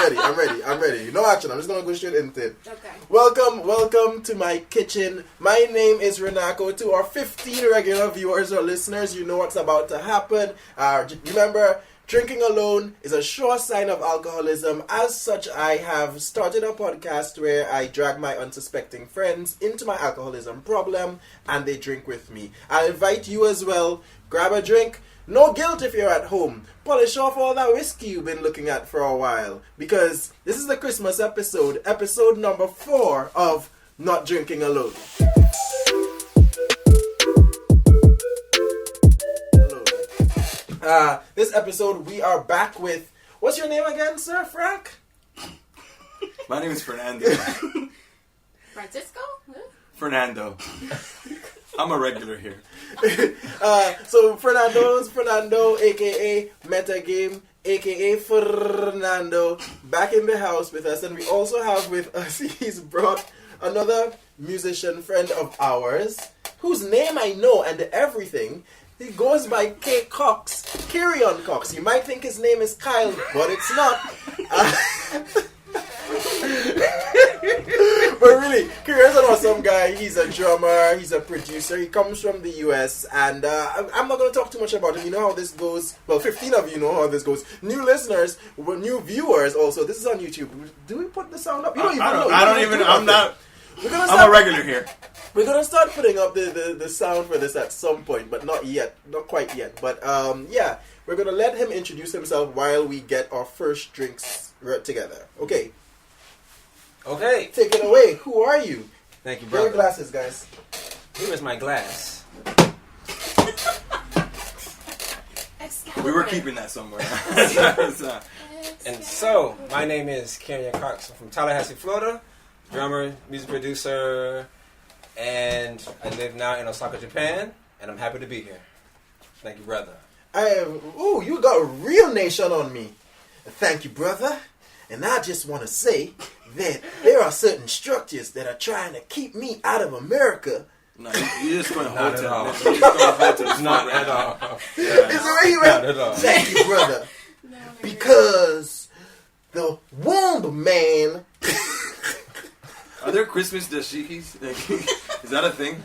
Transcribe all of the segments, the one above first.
I'm ready. No action. I'm just gonna go straight into it. Okay. Welcome to my kitchen. My name is Renako. To our 15 regular viewers or listeners, you know what's about to happen. Remember, drinking alone is a sure sign of alcoholism. As such, I have started a podcast where I drag my unsuspecting friends into my alcoholism problem, and they drink with me. I invite you as well. Grab a drink. No guilt if you're at home. Polish off all that whiskey you've been looking at for a while. Because this is the Christmas episode number 4 of Not Drinking Alone. This episode we are back with... What's your name again, Sir Frank? My name is Fernando. Francisco? Fernando. I'm a regular here. So Fernando, aka Metagame, aka Fernando, back in the house with us, and we also have with us, he's brought another musician friend of ours, whose name I know and everything. He goes by K. Cox, KYRIAN Cox. You might think his name is Kyle, but it's not. But really, KYRIAN's an awesome guy. He's a drummer, he's a producer, he comes from the US, and I'm not going to talk too much about him. You know how this goes. Well, 15 of you know how this goes. New listeners, new viewers also. This is on YouTube. Do we put the sound up? You don't even know. I'm a regular here. We're going to start putting up the sound for this at some point, but not yet. Not quite yet. But yeah, we're going to let him introduce himself while we get our first drinks together. Okay. Take it away. Who are you? Thank you, brother. Your glasses, guys. Here is my glass. We were keeping that somewhere. And so, my name is KYRIAN Cox. I'm from Tallahassee, Florida. Drummer, music producer, and I live now in Osaka, Japan. And I'm happy to be here. Thank you, brother. You got a real nation on me. Thank you, brother. And I just want to say that there are certain structures that are trying to keep me out of America. No, you're just going to hold Not to at all. Not at all. Is it where you Not at? at all. Thank you, brother. Because the womb man... Are there Christmas dashikis? Is that a thing?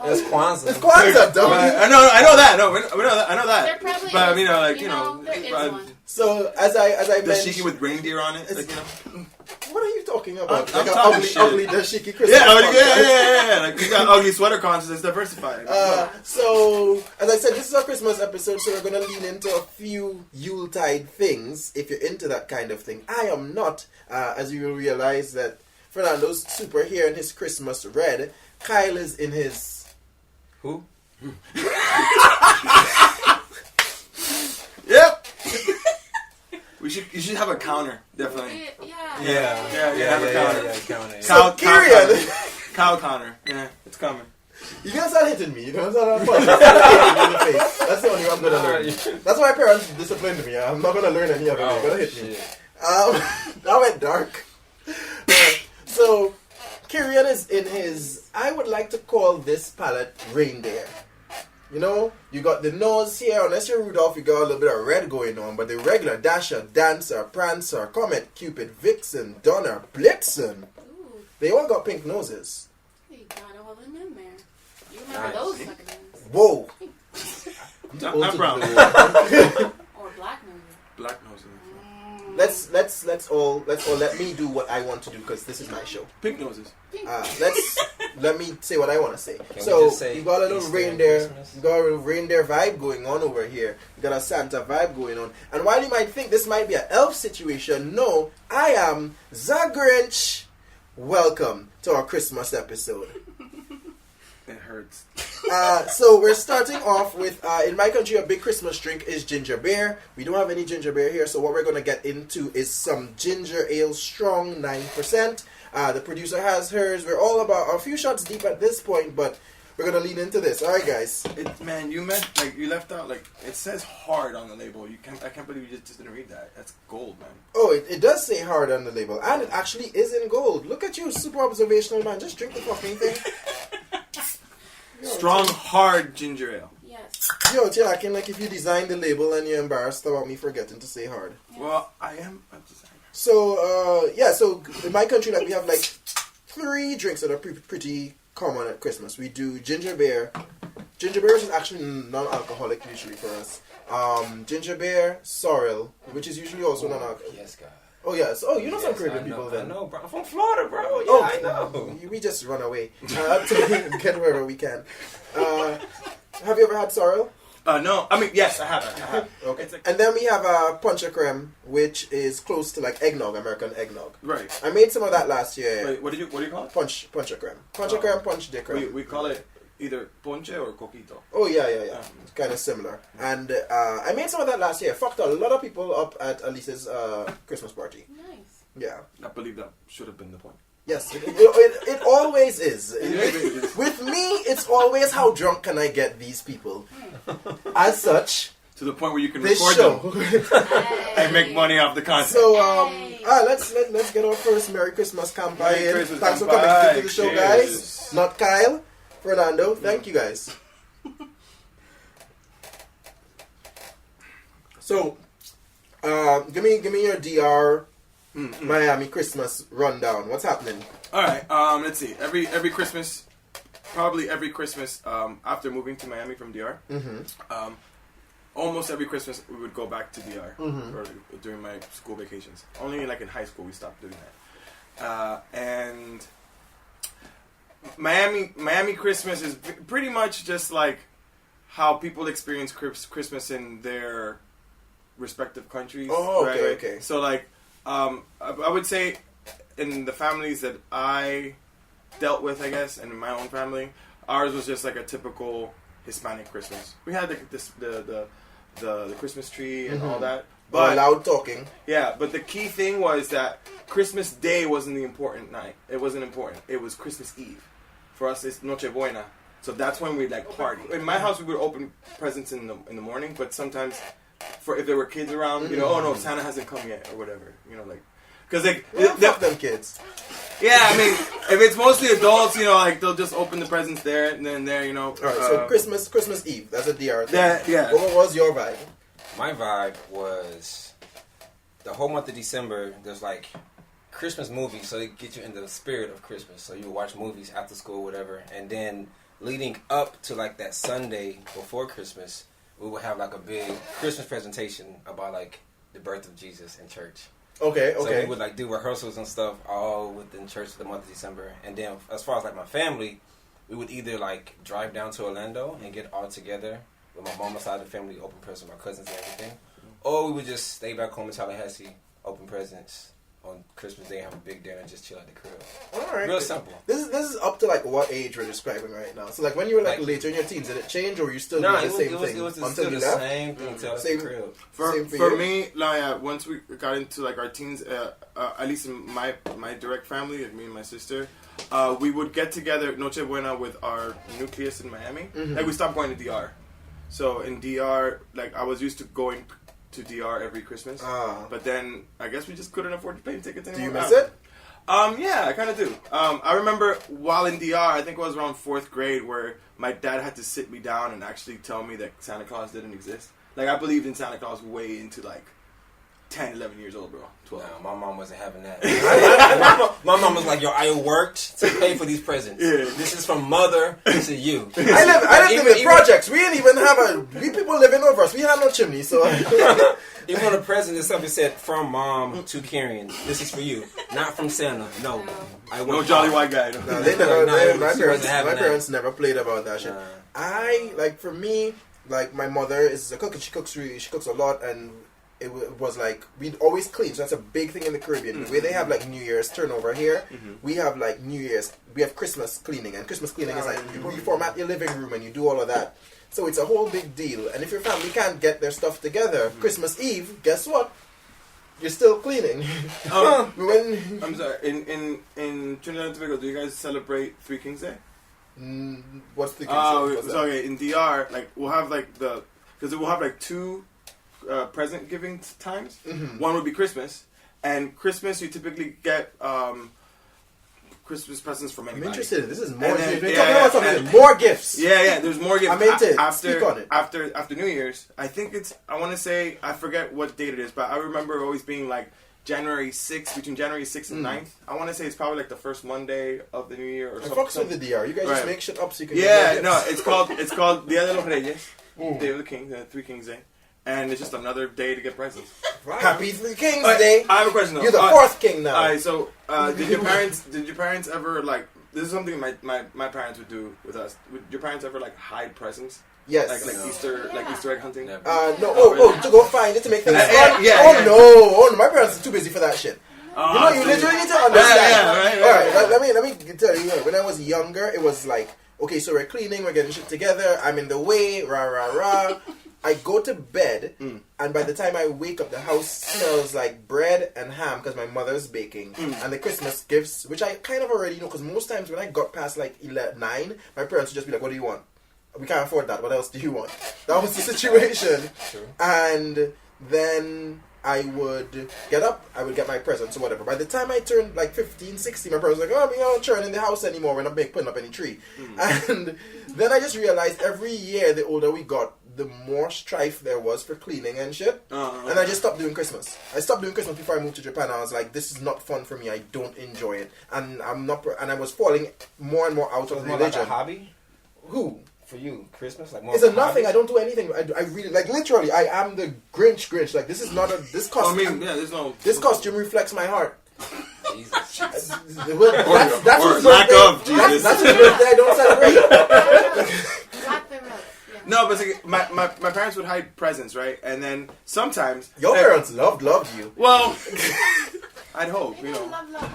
It's Kwanzaa. It's Kwanzaa, don't you? I know that. No, we know that. I know that. There probably but is, there is one. So as I dashiki mentioned, with reindeer on it. what are you talking about? I'm like talking an shit. ugly dashiki Christmas. Yeah. Like we got ugly sweater contests. It's diversified. So as I said, this is our Christmas episode, so we're gonna lean into a few Yuletide things. If you're into that kind of thing, I am not. As you will realize that Fernando's super here in his Christmas red. Kyle is in his. Who? Yep. You should have a counter, definitely. Yeah. Have a counter. Counter. So KYRIAN. Cow counter. Yeah, it's coming. You're gonna start hitting me. You're gonna start punching me in the face. That's the only way I'm gonna learn. That's why my parents disciplined me. I'm not gonna learn any of it. They're gonna hit me. That went dark. So, KYRIAN is in his, I would like to call this palette reindeer. You know, you got the nose here, unless you're Rudolph, you got a little bit of red going on, but the regular Dasher, Dancer, Prancer, Comet, Cupid, Vixen, Donner, Blitzen, they all got pink noses. You got all them in there. You remember those suckers? Whoa. I'm brown. Or black noses. Black noses. Let's all let me do what I want to do because this is my show. Pink noses. Let me say what I want to say. Can So we just say you got a little Easter reindeer, and Christmas? you got a little reindeer vibe going on over here. You got a Santa vibe going on. And while you might think this might be an elf situation, no, I am the Grinch. Welcome to our Christmas episode. It hurts. So we're starting off with, in my country, a big Christmas drink is ginger beer. We don't have any ginger beer here, so what we're going to get into is some ginger ale strong, 9%. The producer has hers. We're all about a few shots deep at this point, but we're going to lean into this. All right, guys. You left out, it says hard on the label. I can't believe you just didn't read that. That's gold, man. Oh, it does say hard on the label, and it actually is in gold. Look at you, super observational man. Just drink the fucking thing. Strong, hard ginger ale. Yes. Yo, you're acting like if you designed the label and you're embarrassed about me forgetting to say hard. Well, I am a designer. So in my country, like we have like 3 drinks that are pretty common at Christmas. We do ginger beer. Ginger beer is actually non-alcoholic usually for us. Ginger beer, sorrel, which is usually also non-alcoholic. Yes, God. Oh yes. Oh, you know some Yes, Caribbean I know, people then. I know, bro. I'm from Florida, bro. Yeah, Oh, I know. We just run away. To get wherever we can. Have you ever had sorrel? No. I mean, yes, I have. Okay. It's like, And then we have a puncha creme, which is close to like eggnog, American eggnog. right. I made some of that last year. Wait, what do you call it? Puncha creme. Puncha creme, punch de creme. We call it either ponche or coquito. Oh yeah. It's kind of similar. And I made some of that last year. Fucked a lot of people up at Alice's Christmas party. Nice. Yeah. I believe that should have been the point. Yes, it always is. With me, it's always how drunk can I get these people. As such, To the point where you can this record show. them and make money off the content. So let's get our first Merry Christmas campaign. Merry Christmas Thanks for campaign. coming to the show, Cheers. guys. Not Kyle, Fernando. Thank you guys. So, give me your DR Miami Christmas rundown. What's happening? All right. Let's see. Every Christmas, probably every Christmas, after moving to Miami from DR, almost every Christmas we would go back to DR during my school vacations. Only like in high school we stopped doing that. And Miami Christmas is pretty much just like how people experience Christmas in their respective countries. Oh, okay, okay. So like, I would say in the families that I dealt with, I guess, and in my own family, ours was just like a typical Hispanic Christmas. We had the Christmas tree and all that. But loud talking. yeah, but the key thing was that Christmas Day wasn't the important night. It wasn't important. It was Christmas Eve. For us, it's Noche Buena. So that's when we'd like party. In my house, we would open presents in the morning, but sometimes, if there were kids around, you know, oh no, Santa hasn't come yet or whatever. You know, like, because like Fuck them kids. yeah, I mean, if it's mostly adults, you know, like they'll just open the presents there and then there, you know. All right, so Christmas Eve. That's a DR thing. Yeah. What was your vibe? My vibe was the whole month of December. There's like Christmas movies, so they get you into the spirit of Christmas. So you would watch movies after school, whatever, and then leading up to like that Sunday before Christmas, we would have like a big Christmas presentation about like the birth of Jesus in church. Okay. So we would like do rehearsals and stuff all within church for the month of December. And then as far as like my family, we would either like drive down to Orlando and get all together with my mama's side of the family, open presents, my cousins and everything. Or we would just stay back home in Tallahassee, open presents on Christmas Day, have a big dinner, and just chill at the crib. All right. Real simple. This is up to like what age we're describing right now. So like when you were like later in your teens, did it change or you still do the same thing it was until still you the left? same thing till Same- the crib. For me, like, once we got into like our teens, at least in my direct family, like me and my sister, we would get together Noche Buena with our nucleus in Miami. Like we stopped going to DR. So in DR, like I was used to going to DR every Christmas, but then I guess we just couldn't afford to pay tickets anymore. Do you miss it? Yeah, I kind of do. I remember while in DR, I think it was around 4th grade, where my dad had to sit me down and actually tell me that Santa Claus didn't exist. Like, I believed in Santa Claus way into, like, 10, 11 years old, bro. 12. Nah, my mom wasn't having that. my mom was like, yo, I worked to pay for these presents. Yeah. This is from mother to you. I lived in the projects. We didn't even have we people living over us. We had no chimney, so Even on the present itself, it said, from mom to KYRIAN. This is for you. Not from Santa. No. No jolly white guy. No, they never. My she wasn't having that. parents never played about that shit. For me, like my mother is a cook and she cooks a lot, and it was like we'd always clean. So that's a big thing in the Caribbean. The way they have like New Year's turnover here, we have like New Year's. We have Christmas cleaning, and Christmas cleaning is like you reformat your living room and you do all of that. So it's a whole big deal. And if your family can't get their stuff together, Christmas Eve, guess what? You're still cleaning. I'm sorry. In Trinidad and Tobago, do you guys celebrate Three Kings Day? What's the Okay, in DR, like we'll have like because we'll have like 2 present giving times. One would be Christmas, and Christmas you typically get Christmas presents from anybody. I'm interested in this. Is more. And more gifts. Yeah. There's more gifts. I'm into it. Speak on it. After New Year's, I think I want to say, I forget what date it is, but I remember always being like January 6th, between January 6th and 9th. I want to say it's probably like the first Monday of the new year or I something. fucks with the DR. You guys just make shit up so you can Yeah, no, it's called Dia de los Reyes, Day of the King, the Three Kings Day. And it's just another day to get presents. Right. Happy Three Kings Day. I have a question though. You're the fourth king now. Alright, so did your parents ever like, this is something my parents would do with us. Would your parents ever like hide presents? Yes. Like Easter egg hunting? No. To go find it to make things fun? Yeah. Oh no, my parents are too busy for that shit. You literally need to understand. Alright, let me tell you, when I was younger, it was like, okay, so we're cleaning, we're getting shit together, I'm in the way, rah. I go to bed, and by the time I wake up, the house smells like bread and ham because my mother's baking. And the Christmas gifts, which I kind of already know, because most times when I got past like 9, my parents would just be like, what do you want? We can't afford that. What else do you want? That was the situation. True. And then I would get up, I would get my presents or whatever. By the time I turned like 15, 16, my parents were like, oh, we don't churn in the house anymore. We're not putting up any tree. And then I just realized every year, the older we got, the more strife there was for cleaning and shit. And I just stopped doing Christmas. I stopped doing Christmas before I moved to Japan. I was like, this is not fun for me. I don't enjoy it. And I was falling more and more out of religion. Like a hobby? Who? For you, Christmas? Like more It's a nothing. I don't do anything. I really, like, literally, I am the Grinch. Like, this is not this costume. This costume reflects my heart. Jesus. That's lack of Jesus. That's his birthday. I don't celebrate. No, but like, my parents would hide presents, right? And then sometimes your parents loved you. Well, I'd hope, you know.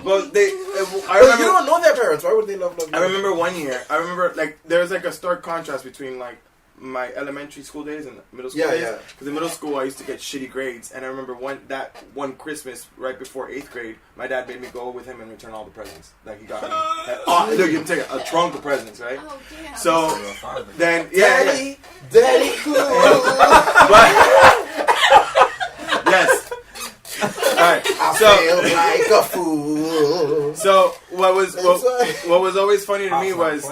But I remember, you don't know their parents. Why would they love you? I remember one year. I remember like there was like a stark contrast between like my elementary school days and middle school days. Because in middle school I used to get shitty grades, and I remember one Christmas right before 8th grade, my dad made me go with him and return all the presents that he got me. Look, you can take a trunk of presents, right? Oh, damn. So then, Daddy cool. Yes. Alright, feel like a fool. So what was always funny to me was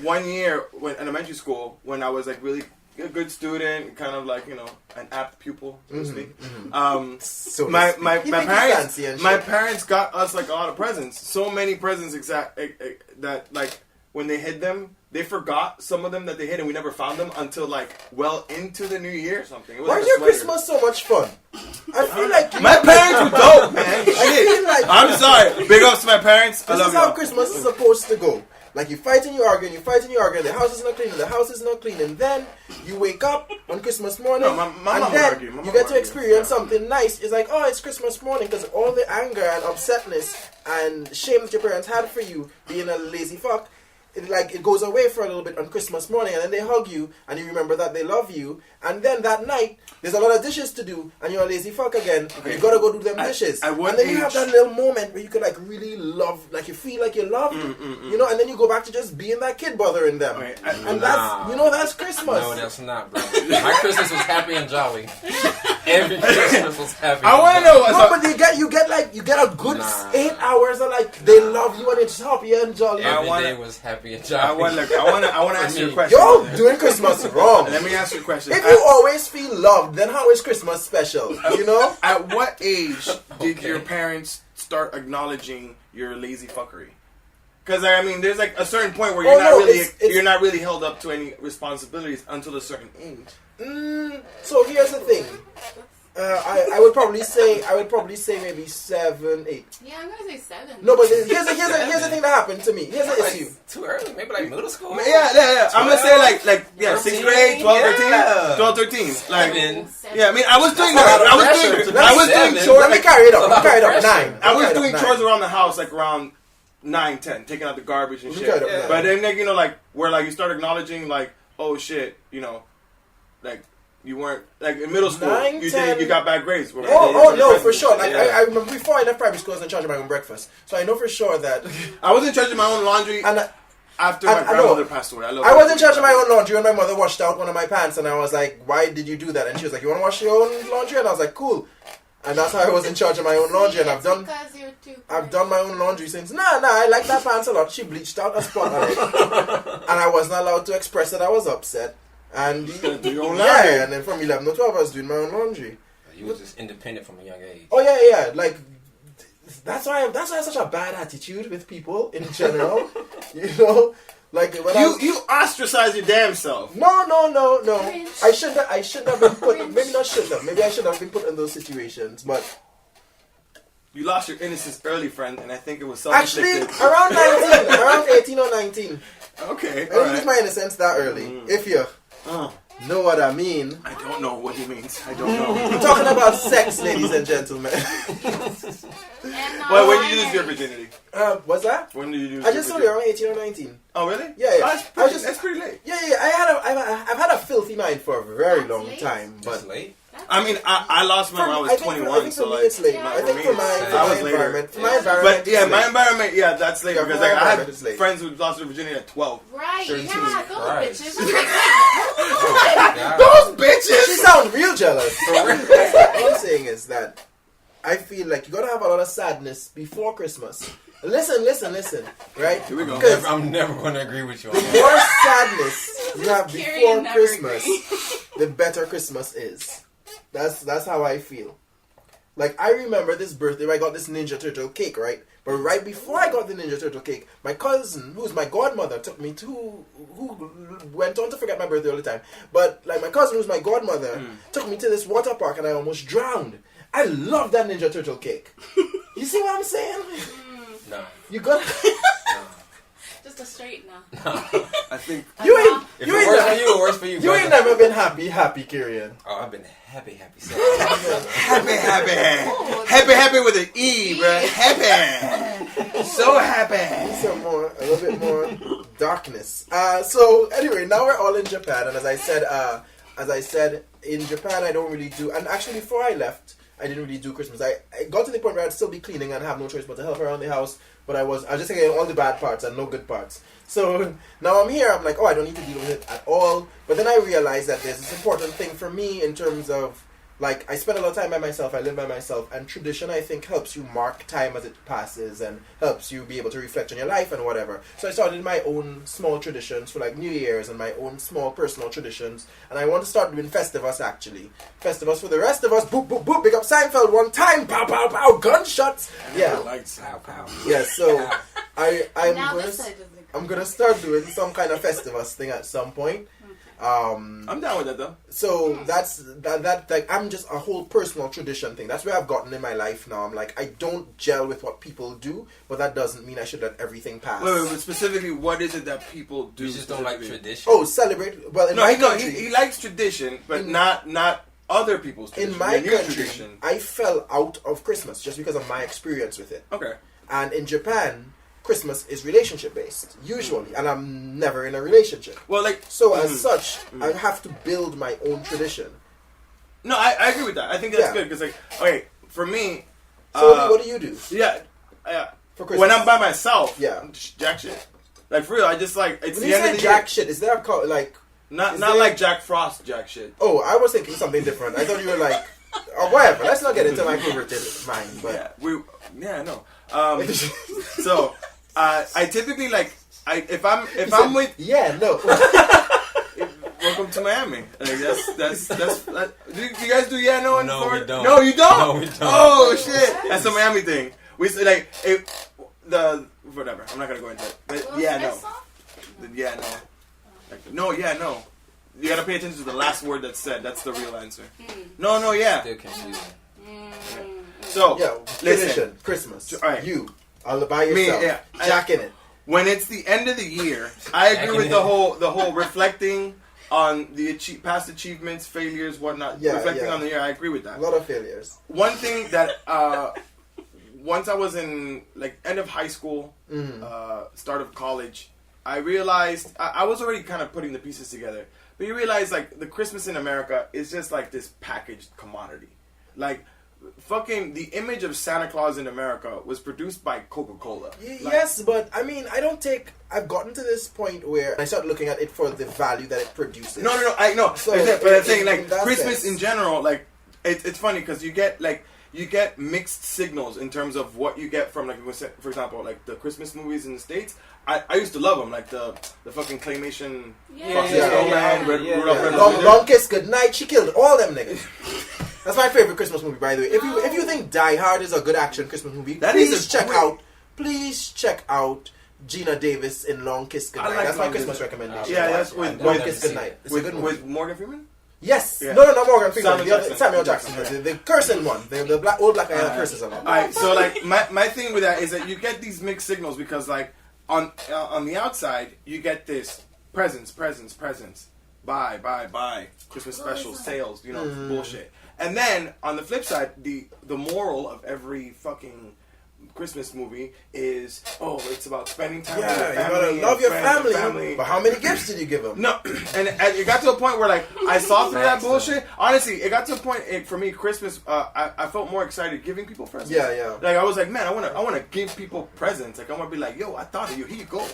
one year in elementary school when I was like really a good student, kind of like, you know, an apt pupil, so to speak. So my parents got us like a lot of presents, so many presents that like when they hid them, they forgot some of them that they hid, and we never found them until like well into the new year or something. It was Why is your Christmas so much fun? I feel like my parents were dope, man. I'm sorry. Big ups to my parents. I love you. This is how Christmas is supposed to go. Like you fight and you argue, the house is not clean, and then you wake up on Christmas morning, and then you get to experience something nice. It's like, oh, it's Christmas morning, because all the anger and upsetness and shame that your parents had for you being a lazy fuck, it goes away for a little bit on Christmas morning, and then they hug you, and you remember that they love you, and then that night, there's a lot of dishes to do, and you're a lazy fuck again, and you gotta go do them dishes. And then you have that little moment where you could like really love, like you feel like you love, you know, and then you go back to just being that kid bothering them. That's Christmas. No, that's not, bro. My Christmas was happy and jolly. Every Christmas was happy. I want to know. No, but you get a good 8 hours of like they love you and it's happy and jolly. Every day was happy and jolly. I want to ask you a question. You're doing Christmas wrong. Let me ask you a question. If you always feel loved, then how is Christmas special? You know? At what age did your parents start acknowledging your lazy fuckery? Because I mean, there's like a certain point where you're not really held up to any responsibilities until a certain age. So here's the thing. I would probably say maybe 7, 8. Yeah, I'm gonna say 7. No, but here's the thing that happened to me. Here's the issue. Too early, maybe like middle school. Yeah. I'm gonna say like 6th grade, 12, 13. Like, yeah. I mean, I was doing chores. Let me carry it up. 9. I was doing chores around the house like around 9, 10, taking out the garbage and shit. But then like, you know, like where like you start acknowledging like, oh shit, you know, like. You weren't like in middle school. 9, you 10. You got bad grades. No, for sure. Like I remember before I left private school, I was in charge of my own breakfast, so I know for sure that I was in charge of my own laundry. After my grandmother passed away, I was in charge of my own laundry when my mother washed out one of my pants, and I was like, "Why did you do that?" And she was like, "You want to wash your own laundry?" And I was like, "Cool." And that's how I was in charge of my own laundry, and I've done my own laundry since. Nah, I like that pants a lot. She bleached out a spot on it, and I wasn't allowed to express that I was upset. And do your own laundry. And then from 11 to 12, I was doing my own laundry. You was just independent from a young age. Oh yeah. Like that's why I have such a bad attitude with people in general. You know, like when you ostracize your damn self. No. Cringe. I should have been put. Maybe not should have. Maybe I should have been put in those situations, but. You lost your innocence early, friend, and I think it was Actually, self-inflicted. around 19, around 18 or 19. Okay, I didn't lose my innocence that early. If you know what I mean. I don't know what he means. I don't know. I'm talking about sex, ladies and gentlemen. Well, when did you lose your virginity? What's that? When did you lose I just told you around 18 or 19. Oh, really? Yeah. That's pretty late. Yeah. I've had a filthy mind for a very long time, but That's late. I mean, I lost mine when I was 21, for so me like... it's late. Yeah, I think for my environment. For my environment, But yeah, my environment, that's late. Yeah, Because my like, I environment had is late. friends who lost their virginity at 12. Right, 13. yeah, those Christ. bitches. I'm like, Yeah. Those bitches! she sounds real jealous. What I'm saying is that I feel like you gotta have a lot of sadness before Christmas. Listen, right? Here we go. Because I'm never going to agree with you on the that. more sadness you have before KYRIAN never Christmas, agrees. the better Christmas is. That's how I feel. Like, I remember this birthday where I got this Ninja Turtle cake, right? But right before I got the Ninja Turtle cake, my cousin, who's my godmother, took me to, who went on to forget my birthday all the time. But, like, my cousin, who's my godmother, took me to this water park and I almost drowned. I love that Ninja Turtle cake. You see what I'm saying? No. You gotta... Just a straight no. I think... You ain't... If You it ain't, works for you, it works for you. you ain't brother. never been happy, KYRIAN. Oh, I've been happy. Happy with an E, bro. Happy. So happy. Some more, a little bit more darkness. So anyway, now we're all in Japan, and as I said, in Japan I don't really do. And actually, before I left, I didn't really do Christmas. I got to the point where I'd still be cleaning and have no choice but to help around the house. But I was just taking all the bad parts and no good parts. So now I'm here. I'm like, oh, I don't need to deal with it at all. But then I realized that there's this important thing for me in terms of, like, I spend a lot of time by myself, I live by myself, and tradition, I think, helps you mark time as it passes and helps you be able to reflect on your life and whatever. So I started my own small traditions for, like, New Year's and my own small personal traditions, and I want to start doing Festivus, actually. Festivus for the rest of us. Boop, boop, boop, big up Seinfeld one time, pow, pow, pow, gunshots. Yeah. Lights. Pow. Yeah, so I'm I'm gonna start doing some kind of Festivus thing at some point. I'm down with that, though. So that's that like I'm just a whole personal tradition thing. That's where I've gotten in my life now. I'm like, I don't gel with what people do, but that doesn't mean I should let everything pass. Wait, but specifically, what is it that people do? You just don't like specifically? tradition. Oh, celebrate. Well, in my country, he likes tradition, but not other people's tradition. in my Your country, tradition. I fell out of Christmas just because of my experience with it. Okay. And in Japan, Christmas is relationship based usually, and I'm never in a relationship. Well, like So as such, I have to build my own tradition. no, I agree with that. I think that's Yeah. good because, like, okay, for me, So what do you do yeah, for Christmas? when I'm by myself, Yeah. I'm just jack shit. Like for real, I just like it's When the you end of say the jack year. shit, is there a like? Not is not there- like Jack Frost jack shit. Oh, I was thinking something different. I thought you were like, or whatever. Let's not get into my perverted mind. But Yeah, no. So I typically like if I'm with yeah, no. welcome to Miami. Like that's do you guys do no in No, Florida? we don't. No, you don't. No, we don't. Oh shit, that's a Miami thing. We say like the whatever. I'm not gonna go into it. But no. You gotta pay attention to the last word that's said. That's the real answer. No, yeah. Still confusing. So Yeah, listen. tradition, Christmas. All right. You, all by yourself, yeah. Jack in it. When it's the end of the year, I agree with the whole reflecting on the past achievements, failures, whatnot. Yeah, reflecting yeah. on the year, I agree with A that. lot of failures. One thing that once I was in like end of high school, start of college, I realized I was already kind of putting the pieces together. But you realize like the Christmas in America is just like this packaged commodity. Like fucking the image of Santa Claus in America was produced by Coca-Cola. Yes, but I mean, I've gotten to this point where I start looking at it for the value that it produces. No, I know. So, But I'm saying, like, in that Christmas sense. in general, like, it's funny because you get mixed signals in terms of what you get from, like, for example, like the Christmas movies in the States. I used to love them, like the fucking claymation. Yeah. Foxy Yeah. Snowman, Rudolph, Red Long, Nose. long kiss, good night. She killed all them niggas. That's my favorite Christmas movie, by the way. If you think Die Hard is a good action Christmas movie, please check out Gina Davis in Long Kiss Goodnight. Like that's my Christmas recommendation. Yeah, that's with Long Kiss Goodnight. It's a good movie. With Morgan Freeman? Yes. Yeah. No, not Morgan Freeman. Samuel Jackson. Yeah. The cursing one. The old black guy that curses a lot. Alright, so like my thing with that is that you get these mixed signals because like on the outside you get this presents, buy, Christmas specials, sales, bullshit. And then on the flip side, the moral of every fucking Christmas movie is, it's about spending time with your family. You gotta love your family. But how many gifts did you give them? No, and it got to a point where like I saw through that bullshit. Honestly, it got to a point for me. Christmas, I felt more excited giving people presents. Yeah. Like I was like, man, I wanna give people presents. Like I wanna be like, yo, I thought of you. Here you go.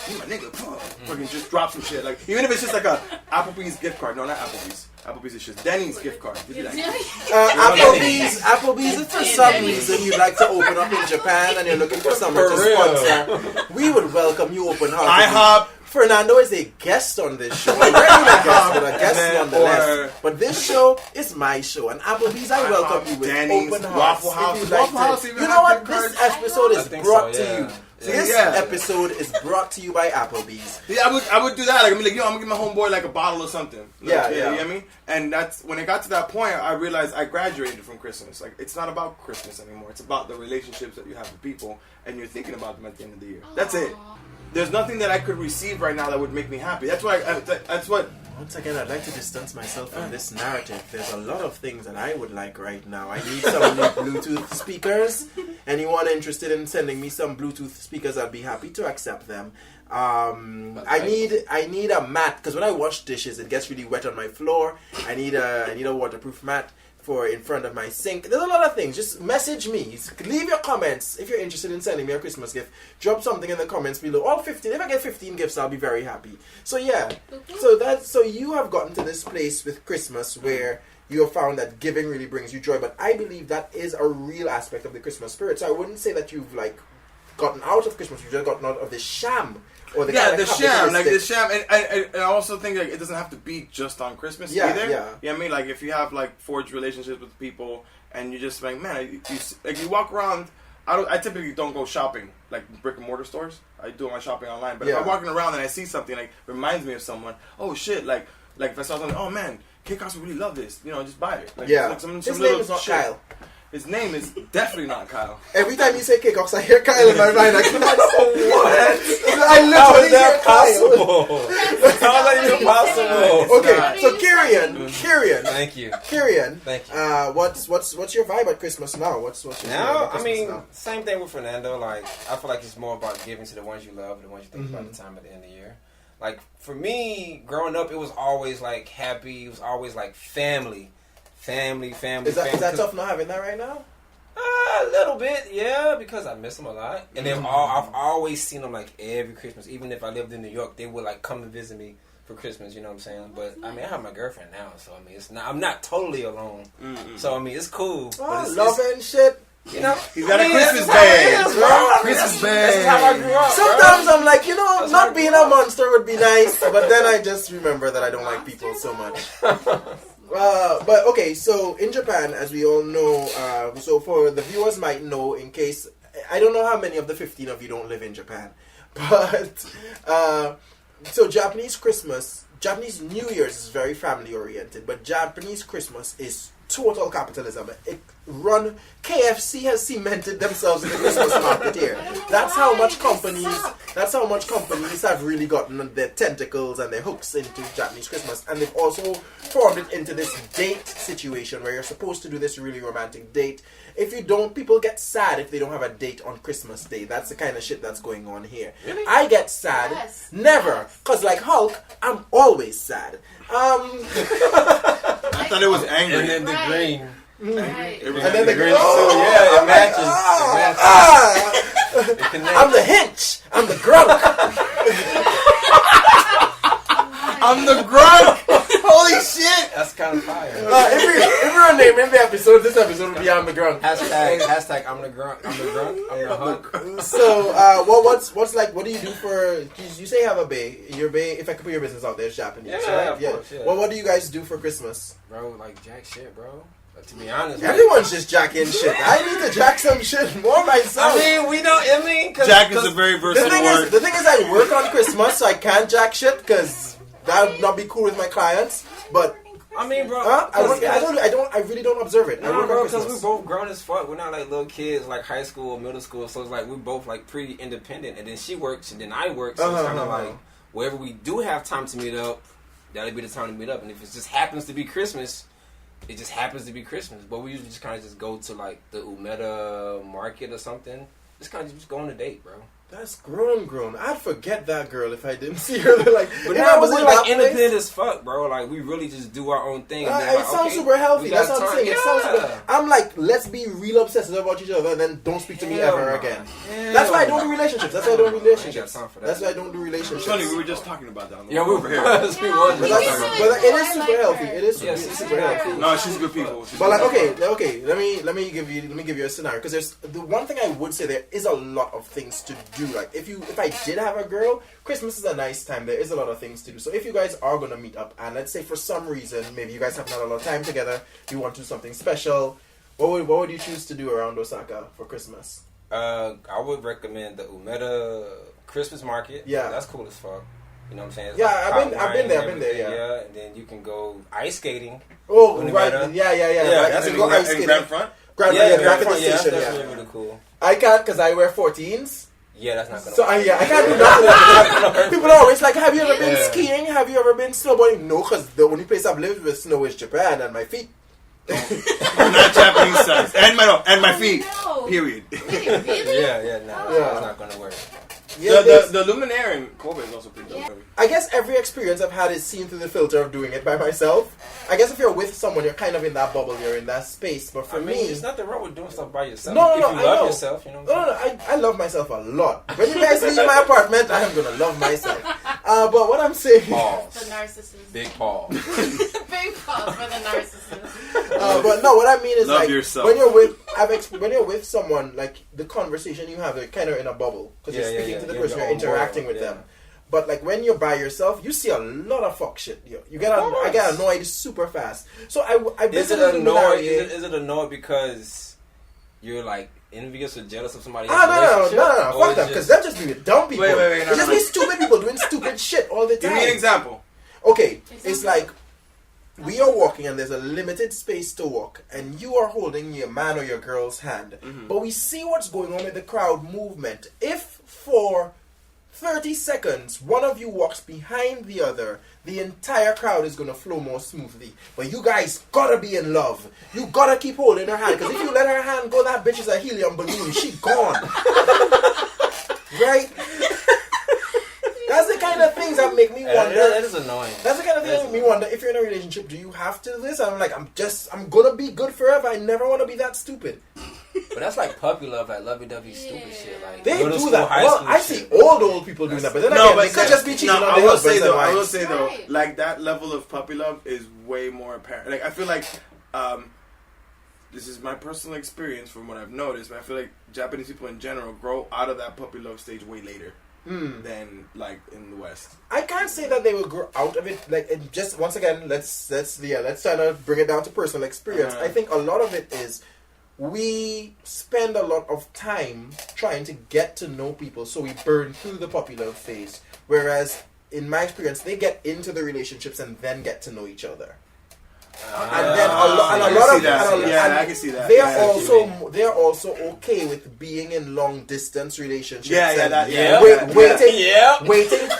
You my nigga. Fucking just drop some shit. Like even if it's just like a Applebee's gift card. No, not Applebee's. Applebee's is just Denny's gift card. Applebee's, if for some reason you'd like to open up in Japan and you're looking for someone to sponsor, we would welcome you open heartedly. IHOP. Fernando is a guest on this show. A regular guest, but a guest nonetheless. But this show is my show, and Applebee's, I welcome you with Denny's, open hearts. Waffle House. You know what? This episode is brought to you. This Yeah. episode is brought to you by Applebee's. Yeah, I would do that. Like, I'm like, yo, I'm gonna give my homeboy like a bottle or something. Yeah. You know what I mean? And that's when it got to that point, I realized I graduated from Christmas. Like, it's not about Christmas anymore. It's about the relationships that you have with people, and you're thinking about them at the end of the year. That's it. There's nothing that I could receive right now that would make me happy. That's what. Once again, I'd like to distance myself from this narrative. There's a lot of things that I would like right now. I need some new Bluetooth speakers. Anyone interested in sending me some Bluetooth speakers, I'd be happy to accept them. I need a mat because when I wash dishes, it gets really wet on my floor. I need a waterproof mat for in front of my sink. There's a lot of things. Just message me. Leave your comments if you're interested in sending me a Christmas gift. Drop something in the comments below. All 15. If I get 15 gifts, I'll be very happy. So yeah. So you have gotten to this place with Christmas where you have found that giving really brings you joy. But I believe that is a real aspect of the Christmas spirit. So I wouldn't say that you've like gotten out of Christmas. You've just gotten out of the sham. Or the sham, and I also think like it doesn't have to be just on Christmas either. Yeah. You know what I mean? Like if you have like forged relationships with people, and you just like, man, you walk around. I typically don't go shopping like brick and mortar stores. I do my shopping online. But if I'm walking around and I see something like reminds me of someone, oh shit, like if I saw something, oh man, K-Cox would really love this. Just buy it. Like, yeah. Like some His name is not shit. Kyle. His name is definitely not Kyle. Every time you say K-Cox, I hear Kyle in my mind. Like, what? I How literally is that hear Kyle. possible? How is that even possible? Okay, so KYRIAN. Thank you. KYRIAN. Thank you. What's your vibe at Christmas now? What's your Now, vibe at Christmas now? same thing with Fernando. Like, I feel like it's more about giving to the ones you love, the ones you think about the time at the end of the year. Like, for me, growing up, it was always like happy. It was always like family. Is that tough not having that right now? A little bit, yeah, because I miss them a lot. And then I've always seen them like every Christmas. Even if I lived in New York, they would like come and visit me for Christmas. You know what I'm saying? But I mean, I have my girlfriend now, so I mean, I'm not totally alone. So I mean, it's cool. But Love and shit. You know, he's got a Christmas bag. Christmas That's how I grew up. Sometimes I'm like, not being a monster would be nice, but then I just remember that I don't like people so much. But okay, so in Japan, as we all know, so for the viewers might know, in case I don't know how many of the 15 of you don't live in Japan, but so Japanese New Year's is very family oriented, but Japanese Christmas is total capitalism. KFC has cemented themselves in the Christmas market here. That's how much companies have really gotten their tentacles and their hooks into Japanese Christmas, and they've also formed it into this date situation where you're supposed to do this really romantic date. If you don't, people get sad if they don't have a date on Christmas Day. That's the kind of shit that's going on here. Really? I get sad. Yes. Never. Because like Hulk, I'm always sad. I thought it was angry. And then the green. Right. It was And then angry. the green. It matches. It connects. I'm the Hinch. I'm the Grunk. I'm the grunt. Holy shit. That's kind of fire. If we were naming the episode, this episode would be I'm the Grunk. Hashtag I'm the grunt. I'm the grunt. I'm the Hulk. So, what's like? What do you do for? You say you have a bae. Your bae. If I could put your business out there, it's Japanese, Yeah, right? of course, yeah. Well, what do you guys do for Christmas? Bro, like jack shit, bro. To be honest, Everyone's just jacking shit. I need to jack some shit more myself. Jack is a very versatile word. The thing is, I work on Christmas, so I can't jack shit because that would not be cool with my clients. But I mean, bro, I really don't observe it. I No, work bro, on because Christmas. we both grown as fuck. We're not like little kids, like high school or middle school. So it's like we're both like pretty independent. And then she works, and then I work. So it's kind of like wherever we do have time to meet up, that'll be the time to meet up. And if it just happens to be Christmas, it just happens to be Christmas. But we usually just kind of just go to like the Umeda market or something. Just kind of just go on a date, bro. That's grown. I'd forget that girl if I didn't see her. Like, But if now I was we're in like that independent place, as fuck, bro. Like we really just do our own thing. And then, it like, sounds okay, super healthy. we That's got what I'm time. saying. It sounds super. I'm like, let's be real obsessive about each other, and then don't speak to me Hell ever no. again. Hell That's why I don't no. do relationships. That's why I don't do relationships. I ain't got time for that. That's why I don't do relationships. Funny, we were just talking about that on the Yeah, way we over here. was. We was. But, She's that's, really but cool. it is I super like healthy. her. It is Yes, super super healthy. healthy. No, she's good people. But like, okay. Let me give you a scenario, because there's the one thing I would say, there is a lot of things to do. Like if I did have a girl, Christmas is a nice time. There is a lot of things to do. So if you guys are gonna meet up, and let's say for some reason maybe you guys have not a lot of time together, you want to do something special, what would you choose to do around Osaka for Christmas? I would recommend the Umeda Christmas market. Yeah. That's cool as fuck. You know what I'm saying? It's Yeah, like I've been hot there, wine I've been there, and yeah. everything, and then you can go ice skating. Oh, Umeda. right. Yeah. Yeah, Right. that's You a go in ice skating. Grand Front. Grand Yeah, back at the yeah, station. that's Yeah. really cool. I can't because I wear 14s. Yeah, that's not gonna So work. I can't do nothing. People are always like, have you ever been Yeah. skiing? Have you ever been snowboarding? No, because the only place I've lived with snow is Japan, and my feet. Not Japanese size. And my feet. No. Period. Really? Yeah, no, Yeah. that's not gonna work. Yeah, The Luminaire in Kobe is also pretty dope. I guess every experience I've had is seen through the filter of doing it by myself. I guess if you're with someone, you're kind of in that bubble, you're in that space. But for I mean, me, there's nothing wrong with doing stuff by yourself. No, if you I love know. yourself, you know what I'm saying? No, I love myself a lot. When you guys leave my apartment, I am gonna love myself. But what I'm saying, The Pause. narcissist. Big pause. Big pause for the narcissist. but no, what I mean is Love like yourself. when you're with someone, like the conversation you have, they're kind of in a bubble because Yeah, you're speaking to the You're person, in you're your own interacting world, with yeah. them. But like when you're by yourself, you see a lot of fuck shit. I get annoyed super fast. So I Is it basically annoyed? Luminaria- Is it annoyed because you're like envious or jealous of somebody No, else's relationship? Or fuck it's them, because they're just being dumb people. Wait, no, It's just no. these stupid people doing stupid shit all the Give time. me an example. Okay, it's like we are walking and there's a limited space to walk, and you are holding your man or your girl's hand. But we see what's going on with the crowd movement. If for 30 seconds one of you walks behind the other, the entire crowd is going to flow more smoothly. But you guys gotta be in love. You gotta keep holding her hand, because if you let her hand go, that bitch is a helium balloon. She gone. Right? That's the kind of things that make me wonder. That is annoying. That's the kind of thing that make me wonder, if you're in a relationship, do you have to do this? I'm like, I'm gonna be good forever. I never want to be that stupid. But that's like puppy love, like lovey-dovey stupid shit. Like They middle do school, that. high Well, school I shit. see old people doing that, but then again, they could just be cheating on I their will say husbands though, and wives. Right. like that level of puppy love is way more apparent. Like I feel like, this is my personal experience from what I've noticed, but I feel like Japanese people in general grow out of that puppy love stage way later than like in the West. I can't say that they will grow out of it. Like, it just once again, let's try to bring it down to personal experience. I think a lot of it is we spend a lot of time trying to get to know people, so we burn through the puppy love phase. Whereas, in my experience, they get into the relationships and then get to know each other. And then I can see that. They Yeah, are I see what you mean. they are also okay with being in long distance relationships. and Yeah. waiting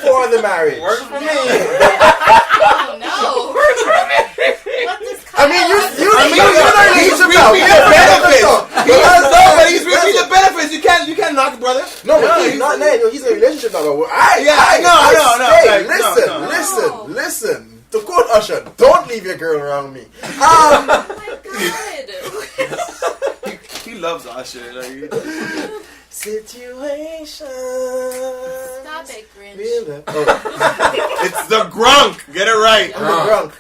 for the marriage. Works for me. Oh no! What this I mean, you're in a He's relationship reaping now. the benefits. But He's reaping the benefits. You can't knock, brother. No, but he's not. He's in a relationship now. But Listen. To quote Usher, don't leave your girl around me. Oh my god! He loves Usher. Like, Situation. Stop it, Grinch. it's the grunk. Get it right. I'm a drunk.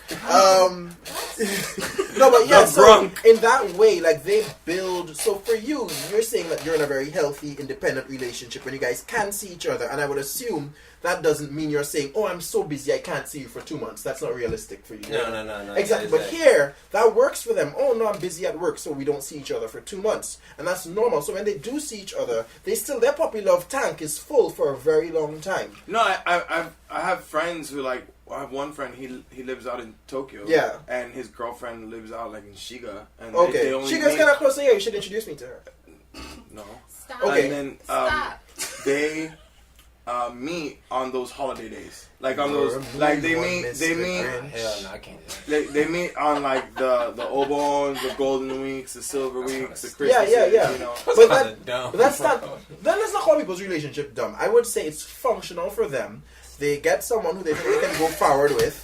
No, but yeah, The so Bronx. in that way, like they build. So for you, you're saying that you're in a very healthy, independent relationship when you guys can see each other, and I would assume that doesn't mean you're saying, "Oh, I'm so busy, I can't see you for 2 months." That's not realistic for you. No. Exactly. But here, that works for them. Oh no, I'm busy at work, so we don't see each other for 2 months, and that's normal. So when they do see each other, their puppy love tank is full for a very long time. No, I have friends who like. I have one friend. He lives out in Tokyo. Yeah. And his girlfriend lives out like in Shiga. And Okay. they only Shiga's kind of close to here. You should introduce me to her. No. Stop. Okay. And then Stop. they meet on those holiday days. Like on those, like they meet. Hell no, I can't do that. They meet on like the Obons, the Golden Weeks, the Silver Weeks, the Christmas. Yeah. You know. But that's not. Then let's not call people's relationship dumb. I would say it's functional for them. They get someone who they can go forward with.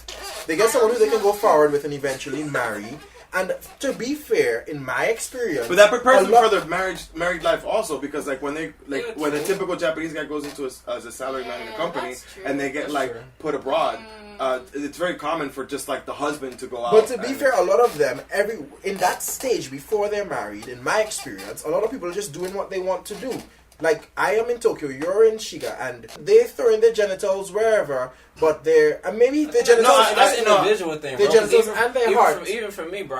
They get someone who they can go forward with and eventually marry. And to be fair, in my experience, But that prepares them for their married life also, because like when a typical Japanese guy goes into as a salary man in a company and they get like put abroad, it's very common for just like the husband to go out. But to be fair, a lot of them, in that stage before they're married, in my experience, a lot of people are just doing what they want to do. Like, I am in Tokyo, you're in Shiga, and they throw in their genitals wherever, but and maybe the genitals... that's an individual thing, bro. The genitals and their heart. Even for me, bro,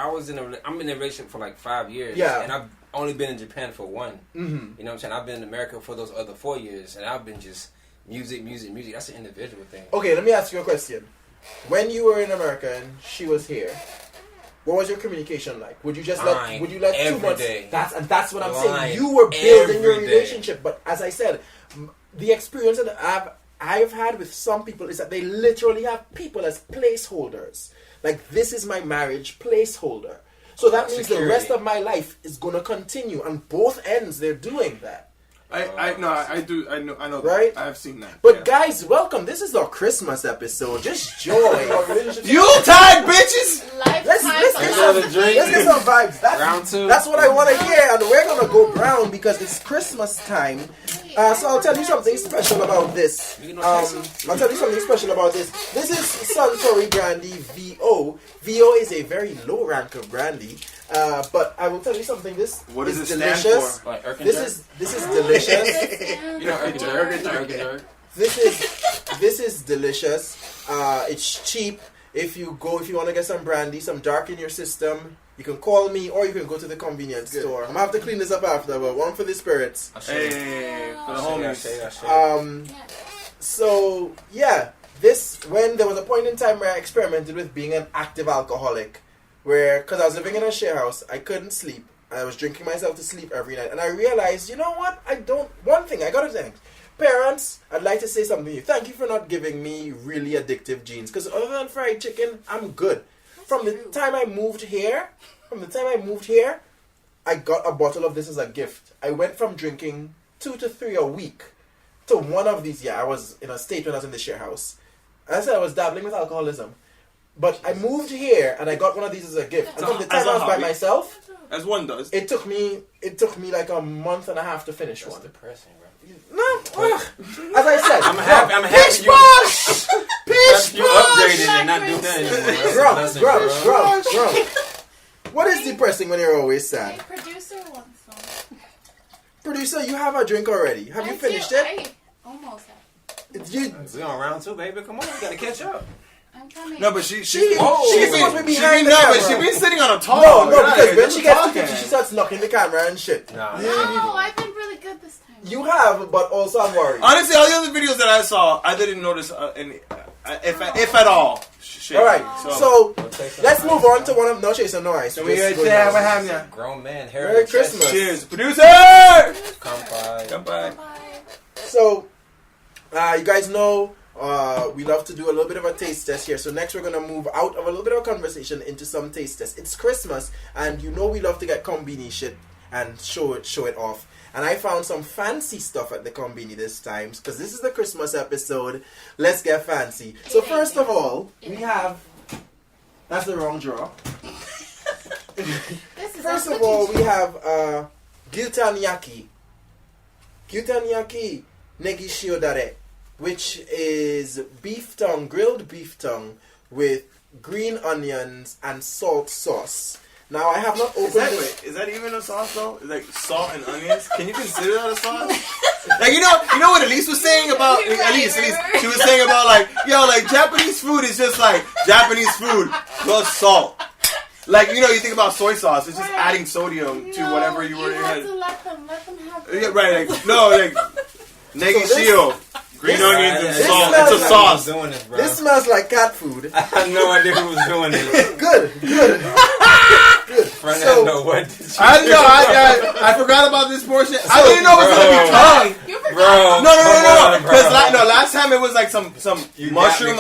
I'm in a relationship for like 5 years. Yeah. And I've only been in Japan for 1. Mm-hmm. You know what I'm saying? I've been in America for those other 4 years, and I've been just music. That's an individual thing. Okay, let me ask you a question. When you were in America and she was here, what was your communication like? Would you let 2 months? Day. That's what I'm saying. You were building your relationship, but as I said, the experience that I've had with some people is that they literally have people as placeholders. Like, this is my marriage placeholder. So that means the rest of my life is gonna continue. On both ends, they're doing that. I know Right? I've seen that. But guys, welcome. This is our Christmas episode. Just joy. Yuletide, bitches! Let's get some vibes. Round 2. That's what I want to hear, and we're gonna go brown because it's Christmas time. So I'll tell you something special about this. I'll tell you something special about this. This is Suntory Brandy VO. VO is a very low rank of brandy. But I will tell you something. This what does is it delicious. stand for? Like This is delicious. You know, Erkenjerk. This is delicious. It's cheap. If you want to get some brandy, some dark in your system, you can call me or you can go to the convenience store. I'm gonna have to clean this up after, but one for the spirits. Hey, for the homies. So yeah, when there was a point in time where I experimented with being an active alcoholic, because I was living in a share house, I couldn't sleep. I was drinking myself to sleep every night, and I realized, you know what? One thing I gotta thank parents. I'd like to say something to you. Thank you for not giving me really addictive genes, because other than fried chicken, I'm good. From the time I moved here, I got a bottle of this as a gift. I went from drinking 2 to 3 a week to one of these. Yeah, I was in a state when I was in the share house. I said I was dabbling with alcoholism. But I moved here and I got one of these as a gift. And from the time I was by myself, as one does, it took me like a month and a half to finish one. That's depressing, bro. No, as I said, I'm happy Pish you upgraded and not do that anymore. Bro. What is depressing when you're always sad? My producer wants some. Producer, you have a drink already. Have you finished it? I almost have. We're on round 2, baby. Come on, you gotta catch up. I'm trying. No, but she's supposed to be behind the camera. She's been sitting on a tall. No, because when she gets to 50, she starts knocking the camera and shit. No, I've been really good this time. You have, but also I'm worried. Honestly, all the other videos that I saw, I didn't notice any, if at all. Shit. All right, so let's move on to one of no chase and no ice. Grown man, Merry Christmas. Cheers, producer. Come by. So, you guys know we love to do a little bit of a taste test here. So next we're gonna move out of a little bit of conversation into some taste test. It's Christmas, and you know we love to get combini shit and show it off. And I found some fancy stuff at the combini this time, because this is the Christmas episode. Let's get fancy. So first of all, we have... That's the wrong drawer. First of all, we have Gyutanyaki. Gyutanyaki negi shiodare, which is beef tongue, grilled beef tongue with green onions and salt sauce. Now, I have not opened it. Is that even a sauce though? It's like salt and onions. Can you consider that a sauce? Like you know what Elise was saying about Elise. She was saying about like Japanese food is just like Japanese food plus salt. Like you think about soy sauce, it's just adding sodium to whatever you were. You have to let them have it. Yeah, right. Like negi shio, green onions and salt. It's a sauce. Doing this, bro. This smells like cat food. I had no idea who was doing this. Good. Fernando, what did you I know. I forgot about this portion. I didn't know it was gonna be tongue. You forgot. Bro, no. Because last time it was like some mushroom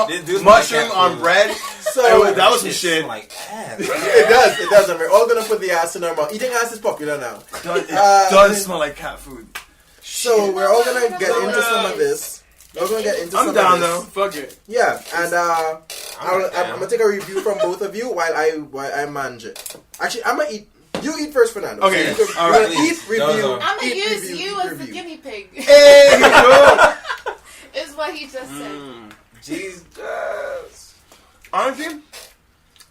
on bread. So that was some shit. Like ass. It does. And we're all gonna put the ass in our mouth. Eating ass is popular now. It does smell like cat food. So we're all gonna get into some of this. We're gonna get into some I'm down of this. though. Fuck it. Yeah, and I'm gonna take a review from both of you while I manage it. Actually, I'm gonna eat. You eat first, Fernando. Okay. So All right. eat, review. I'm gonna eat, use review, you eat, as the review. guinea pig. Hey, you go. Is what he just said. Jesus. Honestly,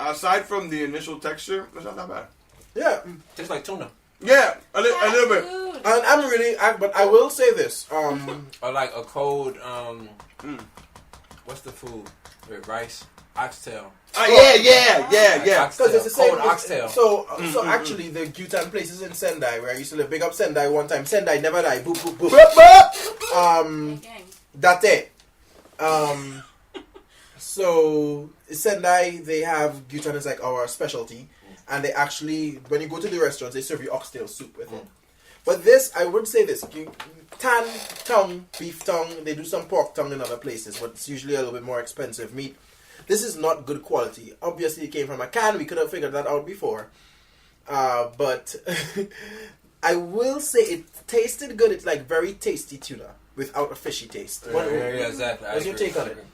aside from the initial texture, it's not that bad. Yeah, Tastes like tuna. Yeah, a little bit. Food. and but I will say this. Or like a cold, what's the food? With rice? Oxtail. Yeah. Because it's the same. Cold oxtail. So actually, the Gyutan places in Sendai, where I used to live, big up Sendai one time. Sendai never die. Boop boop boop. Gang. Date. So Sendai, they have Gyutan is like our specialty, and they actually, when you go to the restaurants, they serve you oxtail soup with it. But this, I would say this: tan tongue, beef tongue. They do some pork tongue in other places, but it's usually a little bit more expensive meat. This is not good quality. Obviously, it came from a can. We could have figured that out before. But I will say it tasted good. It's like very tasty tuna without a fishy taste. Yeah, exactly. What's your take on it?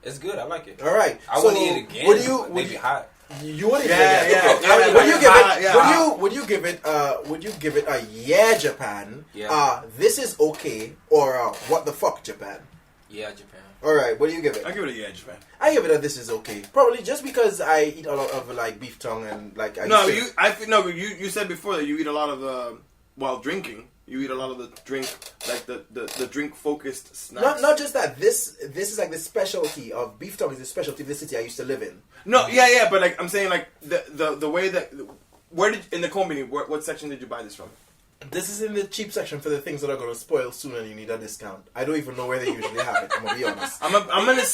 It's good. I like it. All right. I wouldn't eat it again. Maybe hot. You wouldn't Yeah, eat it again? yeah, Okay. Would you give it? yeah. Would you give it? Would you give it a yeah, Japan? Yeah. This is okay, or what the fuck, Japan? Yeah, Japan. All right. What do you give it? I give it a yeah, Japan. I give it a this is okay. Probably just because I eat a lot of like beef tongue and like. You said before that you eat a lot of while drinking. You eat a lot of the drink, like the drink focused snacks. Not just that. This is like the specialty of beef tongue is the specialty of the city I used to live in. No, yeah, but like I'm saying, like the way that where did in the company what section did you buy this from? This is in the cheap section for the things that are going to spoil soon and you need a discount. I don't even know where they usually have it. I'm gonna be honest. I'm gonna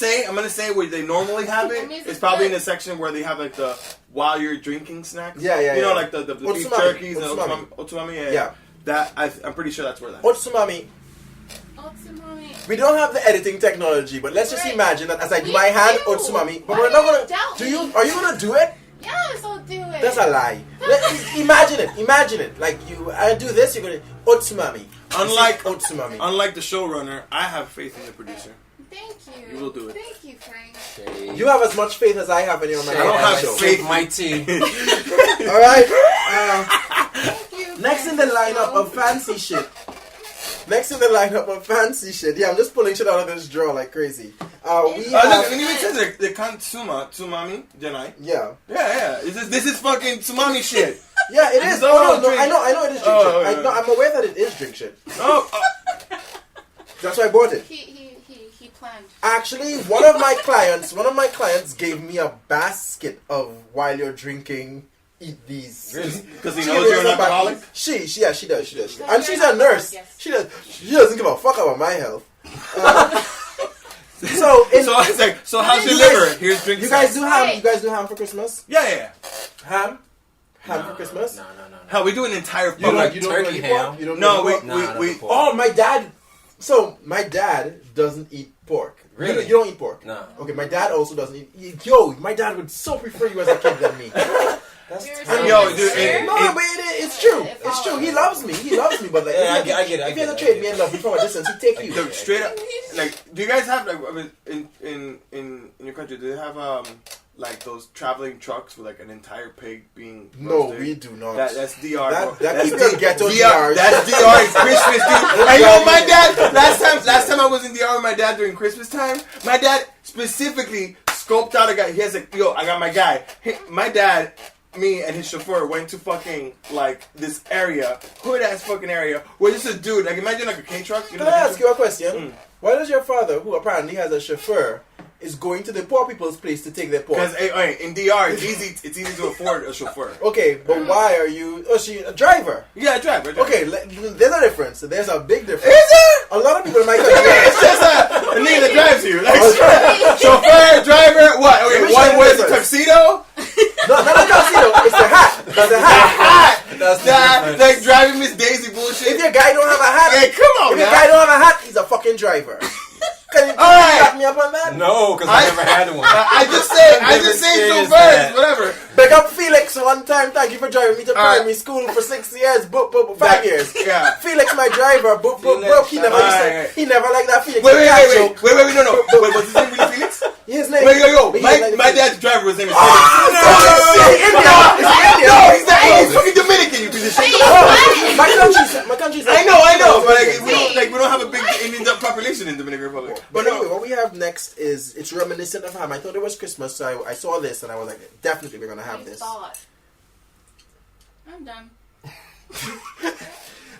say where they normally have it. It's probably in the section where they have like the while you're drinking snacks. Yeah. You know, like the beef jerkies and otsumami. Yeah. That I'm pretty sure that's where that. Otsumami. Otsumami. We don't have the editing technology, but let's just Right. imagine that as I do We my hand, do. otsumami. But Why we're not gonna. doubt Do you? me? Are you gonna do it? Yes, I'll do it. That's a lie. Imagine it. Like I do this, you're gonna otsumami. Unlike the showrunner, I have faith in the producer. Thank you. You will do it. Thank you, Frank. You have as much faith as I have in your man. I don't have show. faith. My tea. All right. Thank you. Next in the lineup of fancy shit. Yeah, I'm just pulling shit out of this drawer like crazy. We Look, have. and even says the tsumami, Janai. Yeah. Yeah. This is fucking tsumami shit. Yeah, it is. No, Oh, no, drink. I know it is drink Oh, shit. yeah. I'm aware that it is drink shit. Oh, That's why I bought it. He planned. Actually, one of my clients gave me a basket of while you're drinking, eat these. really? Because he She knows you're an lives back- alcoholic. She does. So And she's you're a not nurse. yes. She doesn't give a fuck about my health. So So it's like, so how's your You guys- liver? Here's drink. you guys sauce. do ham. Right. You guys do ham for Christmas? Yeah. Ham for Christmas? No. Hell, we do an entire. You don't, like you don't turkey do any pork? ham. You don't No, do any pork? Nah, we not pork. Oh, my dad. So my dad doesn't eat pork. Really? You don't eat pork. No. Okay, my dad also doesn't eat. Yo, my dad would so prefer you as a kid than me. That's You're terrible. Yo, so dude, sincere. No, but it's true. It's true. He loves me. But like, Yeah, if I get it, I If you had get to it. trade me and love me from a distance, he'd take you. Look, straight up, like, do you guys have like, I mean, in your country, do they have like those traveling trucks with like an entire pig being No, roasted? we do not. That's DR. bro. That That's keep your ghetto DR. DRs. That's DR in Christmas, dude. I know my dad. Last time I was in DR with my dad during Christmas time, my dad specifically scoped out a guy. He has I got my guy. My dad me and his chauffeur went to fucking like this area, hood ass fucking area, where just a dude. Like imagine like a K truck. You know, Can I ask you a question? Why does your father, who apparently has a chauffeur, is going to the poor people's place to take their pork? Because in DR, it's easy to afford a chauffeur. Okay, but why are you? Oh, she a driver. Yeah, driver. Okay, there's a difference. There's a big difference. Is there? A lot of people in my country. It's just a nigga that drives you. Like, chauffeur, driver, what? Okay, one wears a tuxedo? No, not a tuxedo. It's the hat. That's the hat. That's like driving Miss Daisy bullshit. If your guy don't have a hat, Hey, come on, if your guy don't have a hat, he's a fucking driver. Can you back me up on that? No, because I never had one. I just say chauffeurs, whatever. Big up Felix one time. Thank you for driving me to primary school for 6 years. 5 years. Yeah. Felix, my driver. He never liked that Felix. Wait, no. Wait, was his name really Felix? His name. Wait, my dad's driver was named Felix. No, he's fucking Dominican, you piece of shit. My country's. I know, but we don't have a big Indian population in Dominican Republic. But anyway, what we have next is it's reminiscent of ham. I thought it was Christmas, so I saw this and I was like, definitely we're gonna have this. I'm done.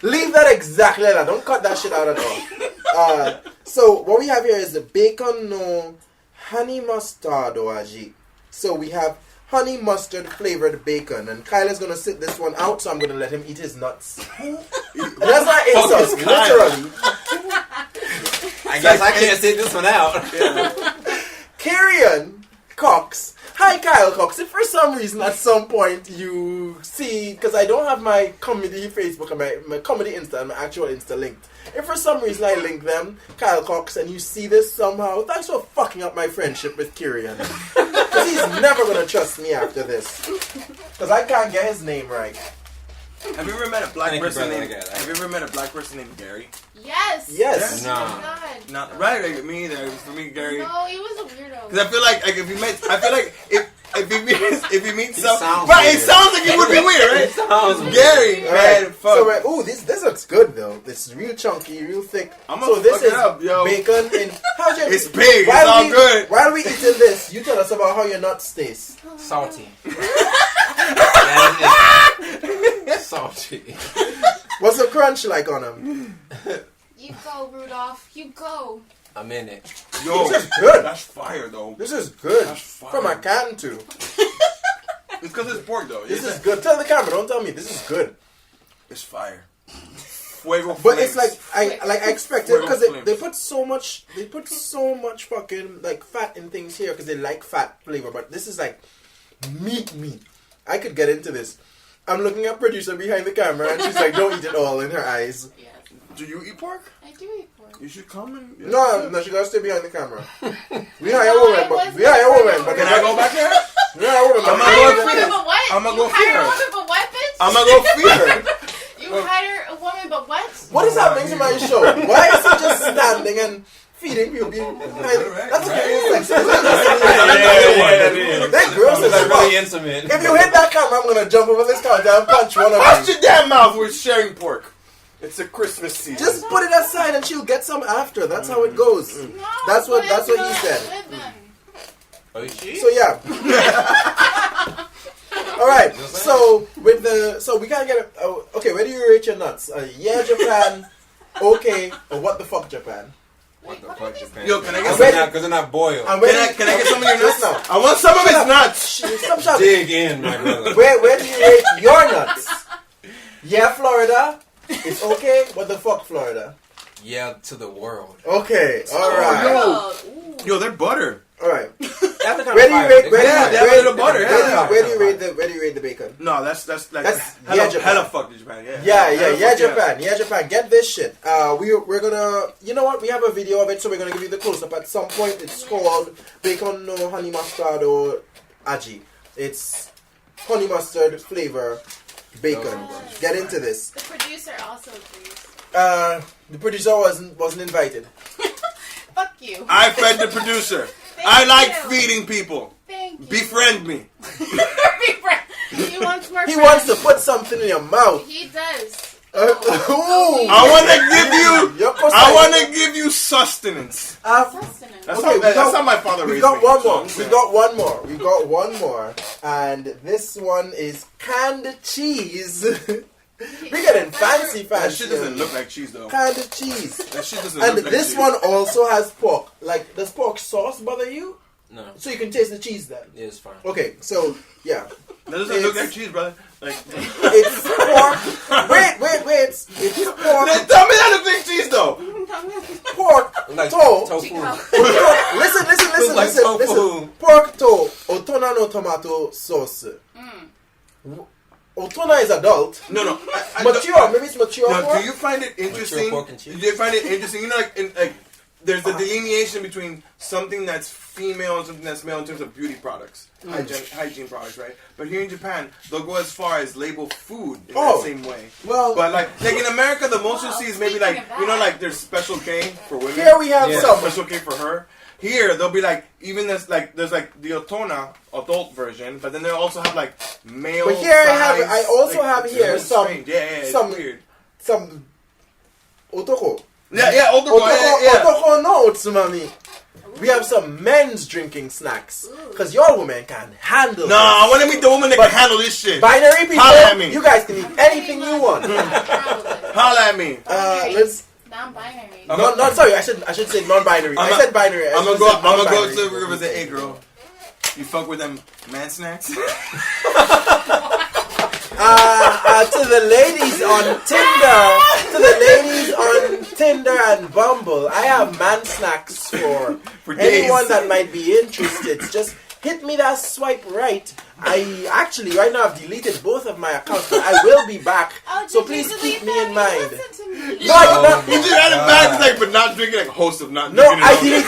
Leave that exactly like that. Don't cut that shit out at all. So what we have here is the bacon no honey mustard aji. So we have honey mustard flavored bacon, and Kyle's gonna sit this one out, so I'm gonna let him eat his nuts. That's not insult, literally. I guess I can't sit this one out. KYRIAN Cox. Hi, Kyle Cox. If for some reason at some point you see, because I don't have my comedy Facebook and my comedy Insta and my actual Insta linked. If for some reason I link them, Kyle Cox, and you see this somehow, thanks for fucking up my friendship with KYRIAN. Because he's never going to trust me after this. Because I can't get his name right. Have you ever met a black person named Gary? Yes. Yes. No. Oh my God. Not right. Like, me either. For me, Gary. No, he was a weirdo. Because I feel like if you met, I feel like if he meets someone, right? It sounds like it would be weird, right? It sounds Gary, man. Fuck. So, this looks good though. This is real chunky, real thick. So this is up, yo. bacon in. How's your? It's big. It's all good. While we eating this, you tell us about how your nuts taste. Salty. Salty. What's the crunch like on them? You go, Rudolph. You go. I'm in it. Yo, this is good. That's fire, though. This is good. That's fire. From a can too. It's because it's pork, though. This is good. Tell the camera. Don't tell me. This is good. It's fire. Fuego But flames. it's like I expected because Fuego they put so much fucking like fat in things here because they like fat flavor. But this is like meat. I could get into this. I'm looking at producer behind the camera and she's like, don't eat it all in her eyes. Yes. Do you eat pork? I do eat pork. You should come and... No, she gotta stay behind the camera. We hire a woman, but Can I go back there? We hire a woman, I'm but gonna go woman, feed her. but what? I'm gonna You go feed hire her. a woman, but what, bitch? I'm gonna go feed her. You hire a woman, but what? what is happening to my show? Why is he just standing and feeding people? That's okay. That girls is That's like really intimate. If you hit that camera, I'm gonna jump over this counter and punch one of Watch you. your damn mouth. We're sharing pork. It's a Christmas season. Just put it aside and she'll get some after. That's how it goes. No, That's what put it he good said. with them. Oh, she? So yeah. All right. So we can't get okay. Where do you rate your nuts? Yeah, Japan. Okay, or what the fuck, Japan? What the fuck, Japan? Yo, can I get Because they're not boiled. And Can I get some of your nuts? now? I want some of his nuts. Stop shouting. Dig in, my brother. Where do you rate your nuts? Yeah, Florida. It's okay. What the fuck, Florida? Yeah, to the world. Okay. All right. Yo, they're butter. All right. Where Where do you rate? Where do you rate the bacon? No, that's Japan. hella fucked Japan. Yeah, Japan. Yeah, Japan. Get this shit. We're gonna. You know what? We have a video of it, so we're gonna give you the close up at some point. It's called Bacon no Honey Mustard or Aji. It's honey mustard flavor bacon. Get into this. The producer also agrees. The producer wasn't invited. Fuck you. I fed the producer. Thank I like you. feeding people. Thank you. Befriend me. He wants more He friends. wants to put something in your mouth. He does. Ooh. I want to give you. You're supposed I want to give you sustenance. Sustenance. That's how my father raised me. We got one more. So, We got one more. We got one more. And this one is canned cheese. We're getting fancy. That shit doesn't look like cheese though. Canned cheese. That shit doesn't And look like this cheese. one also has pork. Like, does pork sauce bother you? No. So you can taste the cheese then? Yeah, it's fine. Okay, so, yeah. That doesn't look like cheese, brother. Like, It's pork. Wait. It's pork. tell me that looks like cheese though. Pork. Like toe. tofu. Listen. Like tofu. Pork toe. Otona no tomato sauce. Otona is adult. No. Mature. Maybe it's mature No, pork. do you find it interesting? pork and cheese? Do you find it interesting? You know, like there's a delineation between something that's female and something that's male in terms of beauty products, hygiene products, right? But here in Japan, they'll go as far as label food in that same way. Well, But like in America, the most you'll see is maybe like like there's special K for women. here we have some. Special K for her. Here they'll be like there's like the Otona adult version, but then they'll also have like male. But here I also like, have it's here really some strange. It's some weird. some otoko. Otoko. No, Tsumami. We have some men's drinking snacks. Because your woman can handle Nah, I want to meet the woman that can handle this shit. binary people, Holla at me. you guys can eat anything you want. Holla at me. Let's... Non-binary. Sorry, I should say non-binary. I said binary. I'm gonna go to the river and say, hey girl, you fuck with them man snacks? To the ladies on Tinder and Bumble, I have man snacks for anyone days. that might be interested. Just hit me that swipe right. I actually right now I've deleted both of my accounts, but I will be back. So please keep me in mind. No, You just had it back, like, but not drinking, like host of not No, drinking.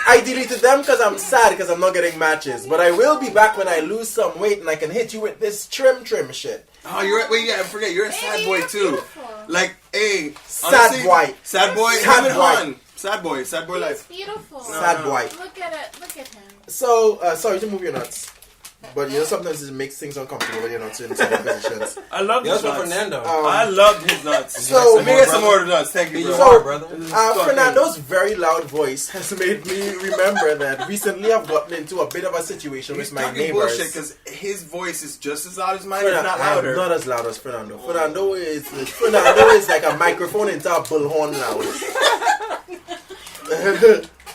I deleted them because I'm sad because I'm not getting matches. But I will be back when I lose some weight and I can hit you with this trim shit. Oh, I forget, you're a sad boy too. Beautiful. Like, hey, Sad boy. Sad boy, Sad him and boy. Han. Sad boy life. He's beautiful. Sad boy. Look at it. Look at him. So, sorry to move your nuts. But you know, sometimes it makes things uncomfortable when you're not in certain positions. I love That's his for nuts. Fernando. I love his nuts. So- let me get some more nuts. Thank you, You bro. So- are, brother. Fernando's very loud voice has made me remember that recently I've gotten into a bit of a situation He's with my talking neighbors. bullshit because his voice is just as loud as mine, if not I'm louder. not as loud as Fernando. Fernando is like a microphone into a bullhorn loud.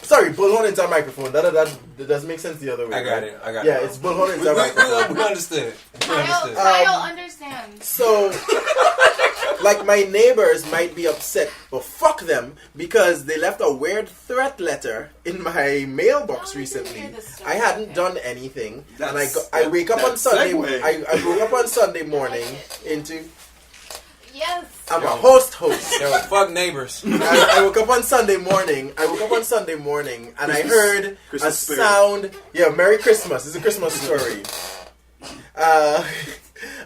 Sorry, bullhorn into a microphone. That doesn't make sense the other way. I got right? it. I got Yeah, it. it's bullhorn into a microphone. We understood. We understood. Kyle understands. So, like, my neighbors might be upset, but fuck them, because they left a weird threat letter in my mailbox Oh, I didn't recently. hear this story. I hadn't done anything, and I wake up on that's Sunday. segue. I woke up on Sunday morning into. Yes. I'm a host. Yo, fuck neighbors. I woke up on Sunday morning. And I heard Christmas a spirit. sound. Yeah, Merry Christmas. It's a Christmas story. I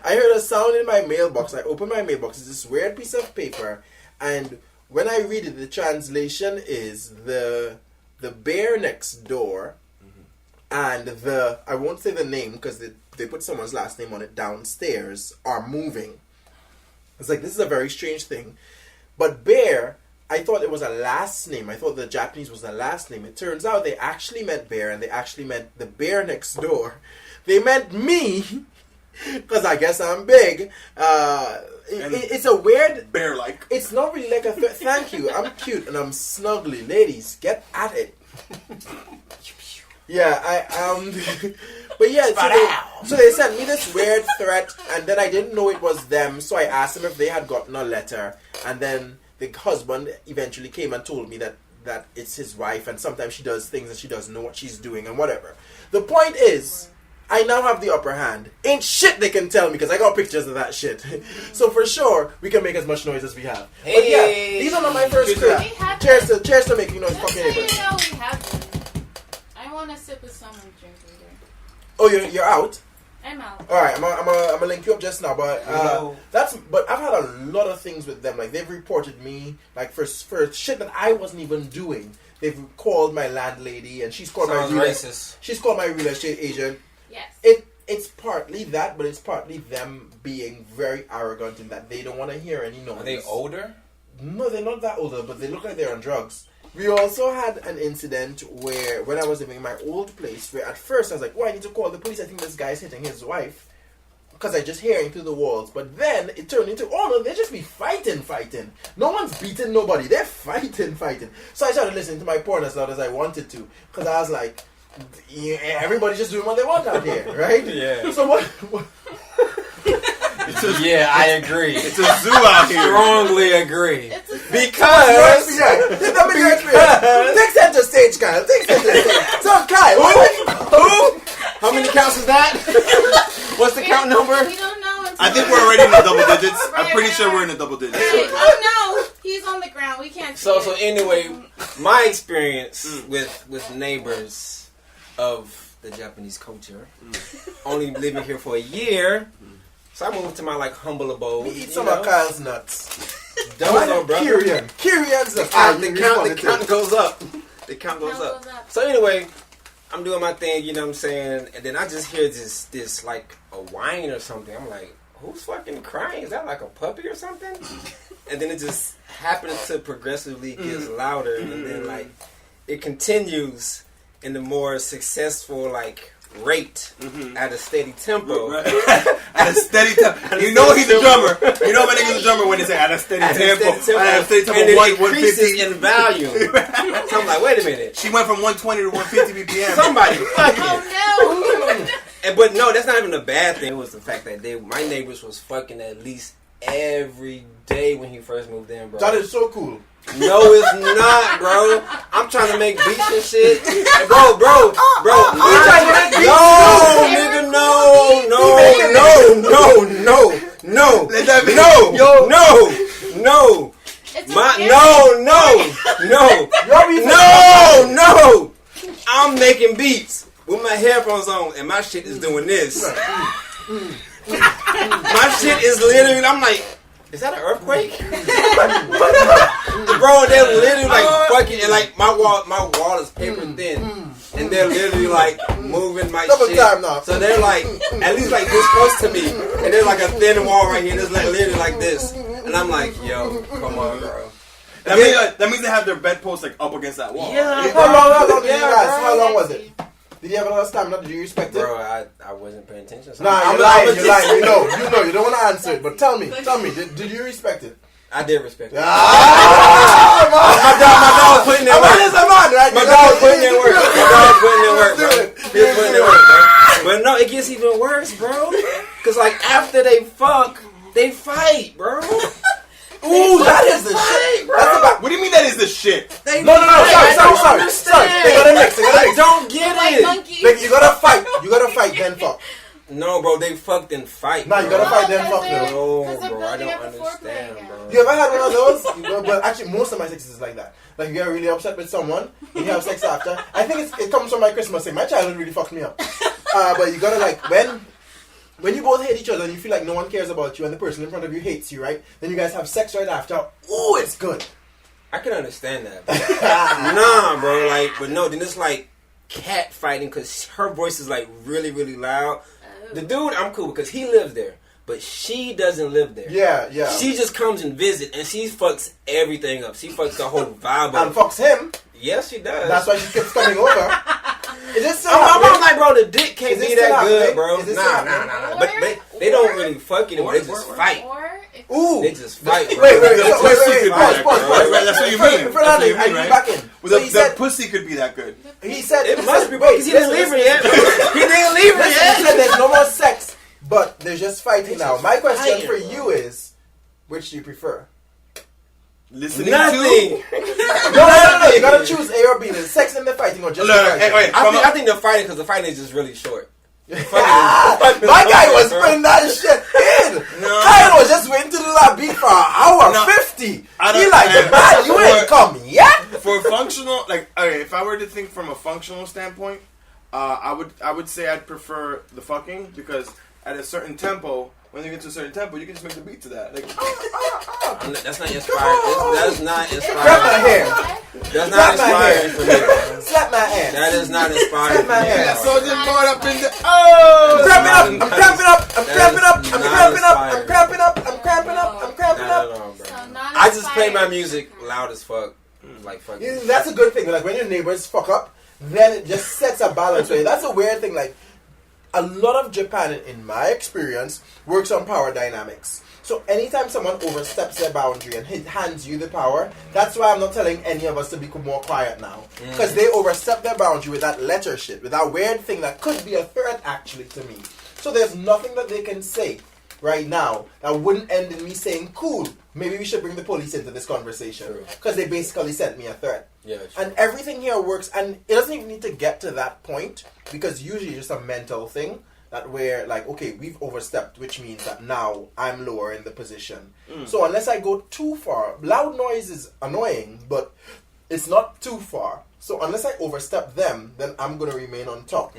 heard a sound in my mailbox. I opened my mailbox. It's this weird piece of paper, and when I read it, the translation is the bear next door, and I won't say the name because they put someone's last name on it downstairs are moving. It's like, this is a very strange thing. But bear, I thought it was a last name. I thought the Japanese was a last name. It turns out they actually meant bear, and they actually meant the bear next door. They meant me, because I guess I'm big. It's a weird... Bear-like. It's not really like a... Thank you. I'm cute, and I'm snuggly. Ladies, get at it. Yeah, but yeah, so they sent me this weird threat, and then I didn't know it was them, so I asked them if they had gotten a letter, and then the husband eventually came and told me that it's his wife, and sometimes she does things and she doesn't know what she's doing and whatever. The point is, I now have the upper hand. Ain't shit they can tell me because I got pictures of that shit. So for sure, we can make as much noise as we have. But yeah, these are not my first Cheers. crap. Cheers to making noise, Just fucking so neighbors. you know, we have them. I want to sip of someone's drink later. Oh, you're out. I'm out. All right, I'm gonna link you up just now, but Hello. but I've had a lot of things with them. Like, they've reported me like for shit that I wasn't even doing. They've called my landlady, and she's called Sounds my racist. she's called my real estate agent. Yes. It's partly that, but it's partly them being very arrogant in that they don't want to hear any noise. Are they older? No, they're not that older, but they look like they're on drugs. We also had an incident where, when I was living in my old place, where at first I was like, oh, I need to call the police. I think this guy's hitting his wife. Because I just hearing through the walls. But then it turned into, oh no, they just be fighting. No one's beating nobody. They're fighting. So I started listening to my porn as loud as I wanted to. Because I was like, yeah, everybody's just doing what they want out here, right? Yeah. So what Yeah, I agree. It's a zoo out here. Strongly agree. Because take center stage, Kyle. Take center stage. So Kyle, Who? How many counts is that? What's the count number? We don't know. I think we're already in the double digits. I'm pretty sure we're in the double digits. Oh no, he's on the ground. We can't. So see it. anyway, my experience with neighbors of the Japanese culture, only living here for a year. So I moved to my humble abode. we eat some of Kyle's nuts. Don't know, bro. KYRIAN's nuts. The count goes up. The count goes up. So anyway, I'm doing my thing, you know what I'm saying? And then I just hear this a whine or something. I'm like, who's fucking crying? Is that like a puppy or something? And then it just happens to progressively get louder. And then it continues in the more successful rate at a steady tempo. Right. At a steady tempo. You know he's a drummer. You know when nigga's a drummer when they say at a steady tempo. At a steady tempo, and it 150 increases in value. So I'm like, wait a minute. She went from 120 to 150 BPM. Somebody. Oh no. But no, that's not even a bad thing. It was the fact that my neighbors was fucking at least every day when he first moved in, bro. That is so cool. No, it's not, bro. I'm trying to make beats and shit. Bro. You trying to make beats? No. It's No. I'm making beats with my headphones on, and my shit is doing this. My shit is literally. I'm like, is that an earthquake? Bro, they're literally fucking, and my wall is paper thin, and they're literally moving my Double shit. time now. So they're at least this close to me, and there's a thin wall right here. That's literally like this, and I'm like, yo, come on, bro. That means they have their bedpost up against that wall. Yeah. How long did you guys? How long was it? Did you have a lot of stamina? Did you respect it? Bro, I wasn't paying attention. So Nah, you're lying. You know, you don't want to answer it. But tell me, did you respect it? I did respect it. My dog was putting in work. My dog was putting in work, bro. But no, it gets even worse, bro. Because after they fuck, they fight, bro. Ooh, that is the shit, bro. What do you mean that is the shit? No. Sorry. They gotta mix. I don't get it. You gotta fight, then fuck. No, bro, they fucked and fight. Nah, you gotta fight, then fuck. No, bro, I don't understand, bro. You ever had one of those? But actually, most of my sexes is like that. You get really upset with someone, and you have sex after. I think it comes from my Christmas thing. My childhood really fucked me up. But you gotta when you both hate each other and you feel like no one cares about you and the person in front of you hates you, right? Then you guys have sex right after. Ooh, it's good. I can understand that. Nah, bro. But no, then it's cat fighting because her voice is really, really loud. The dude, I'm cool because he lives there, but she doesn't live there. Yeah. She just comes and visit, and she fucks everything up. She fucks the whole vibe up. And fucks him. Yes, she does. That's why she keeps coming over. Is this so? I'm like, bro, the dick can't be that good, bro. Nah. But they don't really fuck anymore. They just fight. Ooh. They just fight, bro. Wait. That's what you mean. Fernando, are you back in? The pussy could be that good. He said It must be, bro, because he didn't leave her yet. He didn't leave her He yet. said there's no more sex, but there's just fighting now. My question fighting, for bro. you is, which do you prefer? Listening Nothing. No. You gotta choose A or B. There's sex and the fighting, or just fighting. Wait. I think they're fighting because the fighting is just really short. My guy was putting that shit in. Kyle was just waiting to do that beat for an hour 50. He man, you ain't come yet. For functional, if I were to think from a functional standpoint, I would say I'd prefer the fucking, because at a certain tempo, when you get to a certain tempo, you can just make the beat to that. That's not inspiring. That's not inspiring. Grab my hair. That's not inspiring for me. Slap my ass. That is not inspiring for me. That soldier going up in the I'm cramping up. I'm cramping up. Not at all, bro. So not I just play my music loud as fuck. Like fuck. Yeah, that's a good thing. Like when your neighbors fuck up, then it just sets a balance. Right? That's a weird thing. Like a lot of Japan, in my experience, works on power dynamics. So anytime someone oversteps their boundary and hands you the power, that's why I'm not telling any of us to be more quiet now. Because they overstep their boundary with that letter shit, with that weird thing that could be a threat actually to me. So there's nothing that they can say right now that wouldn't end in me saying, cool, maybe we should bring the police into this conversation. Because they basically sent me a threat. Yeah, and everything here works, and it doesn't even need to get to that point, because usually it's just a mental thing. That we're like, okay, we've overstepped, which means that now I'm lower in the position. So unless I go too far, loud noise is annoying, but it's not too far. So unless I overstep them, then I'm going to remain on top.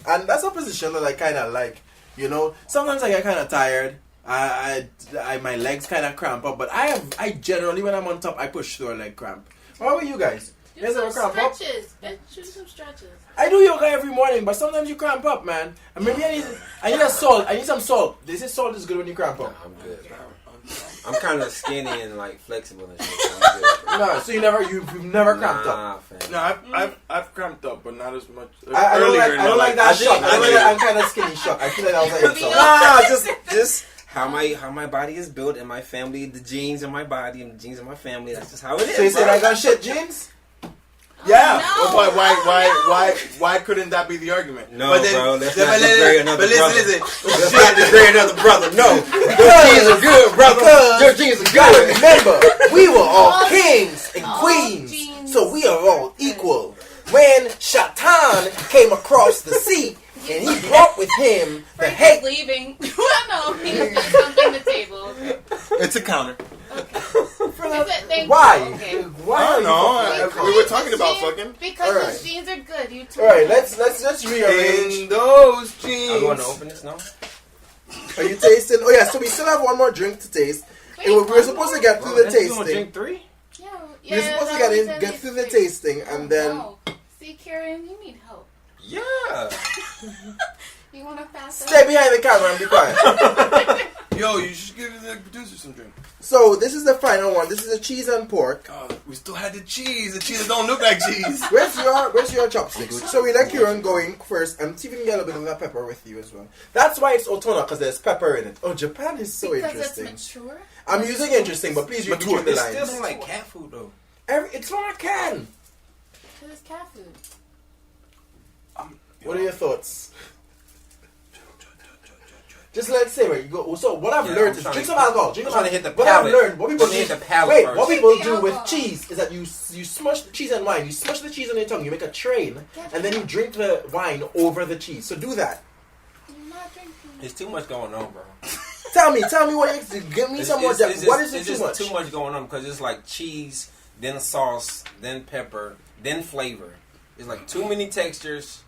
And that's a position that I kind of like, you know. Sometimes I get kind of tired. My legs kind of cramp up, but I generally, when I'm on top, I push through a leg cramp. How about you guys? Do some stretches. Do some stretches. I do yoga every morning, but sometimes you cramp up, man. And maybe I need a salt. I need some salt. They say salt is good when you cramp up. I'm good. I'm kind of skinny and like flexible and shit. So I'm good. No, so you've never cramped up. Fam. No, I've cramped up, but not as much. I don't like that shock. I'm kind of skinny shock. I feel like I was like so. Just how my body is built and my family, the genes in my body and the genes in my family. That's just how it is. So you said I got shit genes? Yeah. No. Well, why couldn't that be the argument? No, but then, bro. Let's not degrade another brother. Listen. Let's not degrade another brother. No. Your genes are good, brother. Your genes are Gotta good. remember, we were all kings and queens, so we are all equal. When Shatan came across the sea, and he brought with him the head. Leaving. No, he was just something the table. It's a counter. Why? Okay. Why? I don't know. We were talking about fucking. Because Right. his jeans are good. You too. All right, let's rearrange. In those jeans. Are you want to open this now? Are you tasting? Oh yeah, so we still have one more drink to taste. We were supposed to get through the tasting. Drink 3? Yeah. We're supposed to get through the tasting and then. No. See, Karen, you need help. Yeah. You want to pass Stay behind the camera and be quiet. Yo, you should give the producer some drink. So this is the final one. This is the cheese and pork. God, we still had the cheese. The cheese that don't look like cheese. Where's your chopsticks? So we let Kieran going first and see if we can get a little bit of that pepper with you as well. That's why it's otona, because there's pepper in it. Oh, Japan is so interesting. It's mature. I'm using interesting, but please read between the It lines. still don't like cat food though. It's not a can. Because it's cat food. What are your thoughts? Just let's say where you go. So what I've learned is drink some alcohol. I'm trying to hit the What I've palate. learned, what people Let me do. hit the palate Wait, first. what people Hit the do with alcohol. cheese is that you smush the cheese and wine. You smush the cheese on your tongue. You make a train, and then you drink the wine over the cheese. So do that. You're not drinking. There's too much going on, bro. Tell me what you give me some more depth. What is it it's too just much? too much going on because it's like cheese, then sauce, then pepper, then flavor. It's like too many textures.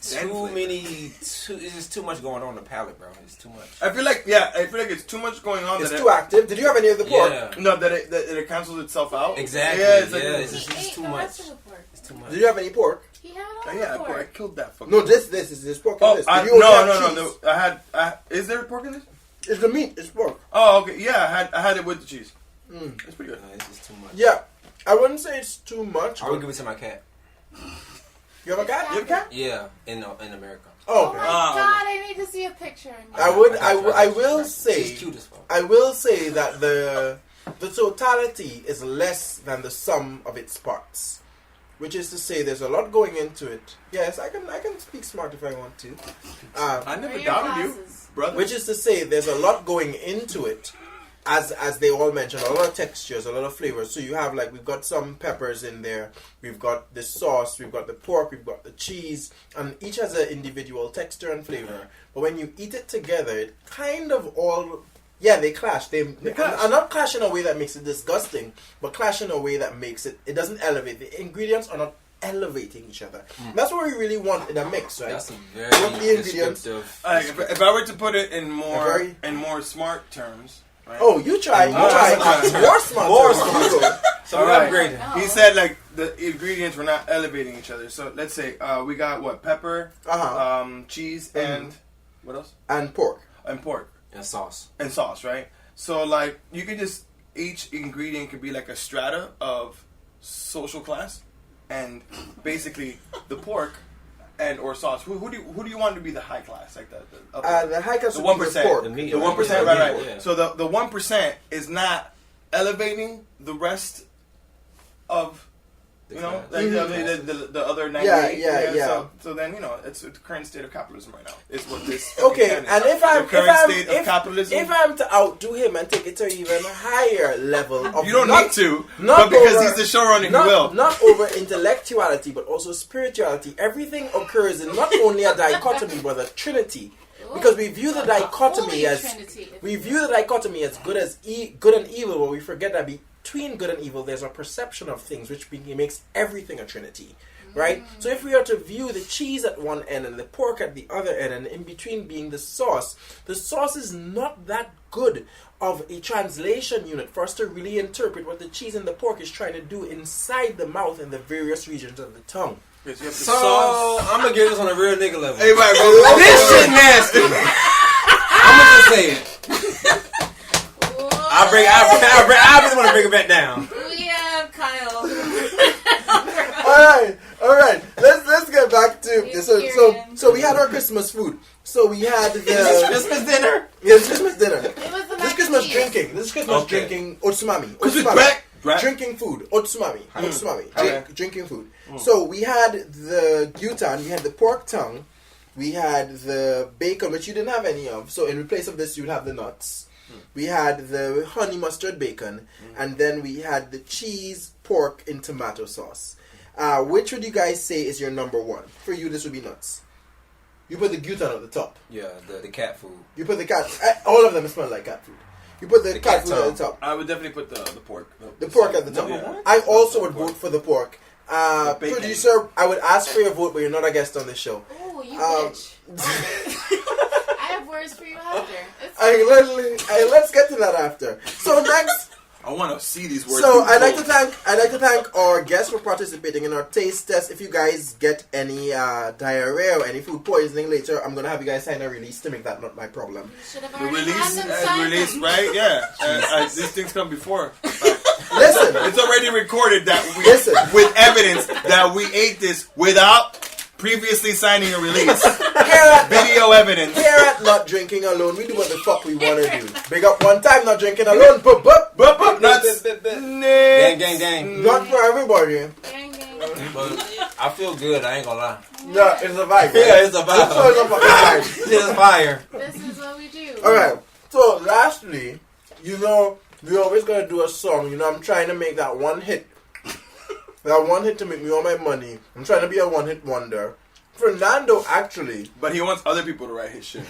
It's just too much going on the palate, bro. It's too much. I feel like it's too much going on. It's that too active. Did you have any of the pork? Yeah. No, that it cancels itself out. Exactly. Yeah, it's like it's He just ate too the much. rest of the pork. It's too much. Did you have any pork? He had all Yeah, the pork. I killed that fucking. No, this is this pork in Oh, this. Did you only have cheese? no. I had. Is there pork in this? It's the meat. It's pork. Oh, okay. Yeah, I had it with the cheese. It's pretty good. No, it's just too much. Yeah, I wouldn't say it's too much. I would give it to my cat. You have a cat? You have a cat? Yeah, in America. Oh, Oh okay. my god, I need to see a picture. I will say, She's cute as fuck. I will say that the totality is less than the sum of its parts, which is to say, there's a lot going into it. Yes, I can speak smart if I want to. I never Wear your doubted you, glasses. brother. Which is to say, there's a lot going into it, as they all mentioned, a lot of textures, a lot of flavors. So you have we've got some peppers in there, we've got the sauce, we've got the pork, we've got the cheese, and each has an individual texture and flavor. But when you eat it together, it kind of all, they clash. They clash. And not clash in a way that makes it disgusting, but clash in a way that makes it doesn't elevate. The ingredients are not elevating each other. That's what we really want in a mix, right? That's a very Want the ingredients. descriptive. If I were to put it in Very- more smart terms. Right? Oh, you try. More smart. More smart. More smart. So All we're right. upgrading. Oh. He said the ingredients were not elevating each other. So let's say we got what, pepper, cheese, and what else? And pork. And pork And sauce. and sauce, right? So you could just each ingredient could be like a strata of social class, and basically the pork and or sauce. Who do you want to be the high class, like the high class? The would be 1%. pork. The meat. The 1%, right. Yeah. So the 1% is not elevating the rest of. You know, like the other 98. Yeah. So then, you know, it's the current state of capitalism right now. Is what this. Okay, and if I'm capitalism. if I'm to outdo him and take it to an even higher level of You don't need to, not but because over- he's the showrunner, not, he will. Not over intellectuality, but also spirituality. Everything occurs in not only a dichotomy, but a trinity. Because we view the dichotomy as good and evil, but we forget that between good and evil, there's a perception of things, which makes everything a trinity, right? So if we are to view the cheese at one end and the pork at the other end, and in between being the sauce is not that good of a translation unit for us to really interpret what the cheese and the pork is trying to do inside the mouth and the various regions of the tongue. So I'm gonna get this on a real nigga level. Hey, right, bro. This shit nasty. I'm gonna just say it. I really want to bring it back down. We have Kyle. All right. Let's get back to so we had our Christmas food. So we had the Christmas dinner. Yes, Christmas dinner. It was the This mac Christmas and cheese. drinking. This Christmas drinking otsumami. Drinking food. Otsumami. Drinking food. So we had the gyutan, we had the pork tongue, we had the bacon, which you didn't have any of. So in place of this, you would have the nuts. We had the honey mustard bacon, and then we had the cheese, pork in tomato sauce. Which would you guys say is your number one? For you, this would be nuts. You put the gyutan at the top. Yeah, the cat food. You put the cat. All of them smell like cat food. You put the cat food at the top. I would definitely put the pork. The pork at the top. Yeah. I also would vote for the pork. Bacon. Producer, I would ask for your vote, but you're not a guest on this show. Oh, you bitch. I have words for you after. Let's get to that after. So next. I want to see these words. So I'd like to thank our guests for participating in our taste test. If you guys get any diarrhea or any food poisoning later, I'm gonna have you guys sign a release to make that not my problem. The release, right? Yeah. These things come before. Listen, it's already recorded that we with evidence that we ate this without previously signing a release. Video evidence. Here at Not Drinking Alone, we do what the fuck we want to do. Big up one time, Not Drinking Alone. Nuts. Gang. Not for everybody. But I feel good, I ain't gonna lie. Yeah, it's a vibe. Right? Yeah, it's a vibe. It's a fucking vibe. It's fire. This is what we do. Alright, so lastly, we always gotta do a song. I'm trying to make that one hit. That one hit to make me all my money. I'm trying to be a one-hit wonder. Fernando, actually. But he wants other people to write his shit.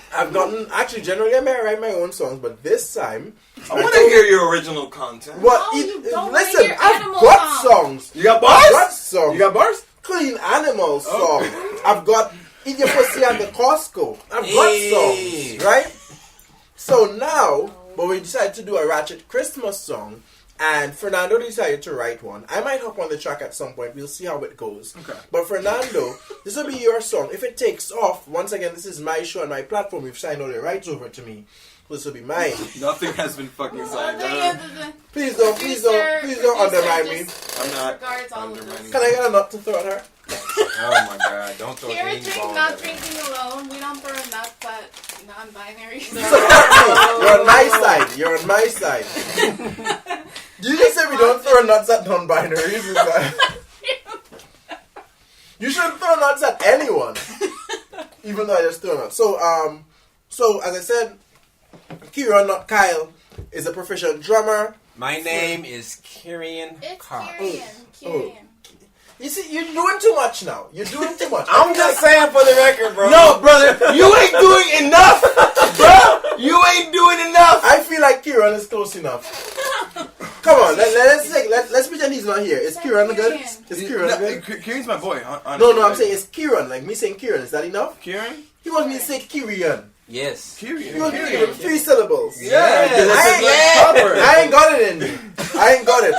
Generally I may write my own songs, but this time... I want to hear your original content. Listen, I've got songs. You got bars? I've got songs. You got bars? Clean Animal song. I've got Eat Your Pussy at the Costco. I've got songs, right? So now, but we decided to do a Ratchet Christmas song. And Fernando decided to write one. I might hop on the track at some point. We'll see how it goes. Okay. But Fernando, this will be your song. If it takes off, once again, this is my show and my platform. You've signed all the rights over to me. This will be mine. Nothing has been fucking signed. Please don't undermine me. I'm not undermining. Can I get a nut to throw at her? Oh my god, don't throw any balls. Not drinking alone. We don't throw nuts at non-binary. You're on my side. You're on my side. You just said we don't throw nuts at non-binaries. You shouldn't throw nuts at anyone. Even though I just threw nuts. So as I said, KYRIAN, not Kyle, is a proficient drummer. My name is KYRIAN. It's Cox. KYRIAN. You see, you're doing too much now. You're doing too much. I'm just saying for the record, bro. No, brother, you ain't doing enough, bro. You ain't doing enough. I feel like KYRIAN is close enough. Come on, let's pretend he's not here. Is KYRIAN good? Is KYRIAN good? Kieran's my boy. No, I'm saying it's KYRIAN. Like me saying KYRIAN. Is that enough? Kieran? He wants me to say KYRIAN. Yes. Kieran. You want me to give him 3 syllables. Yeah. I ain't got it in me. I ain't got it.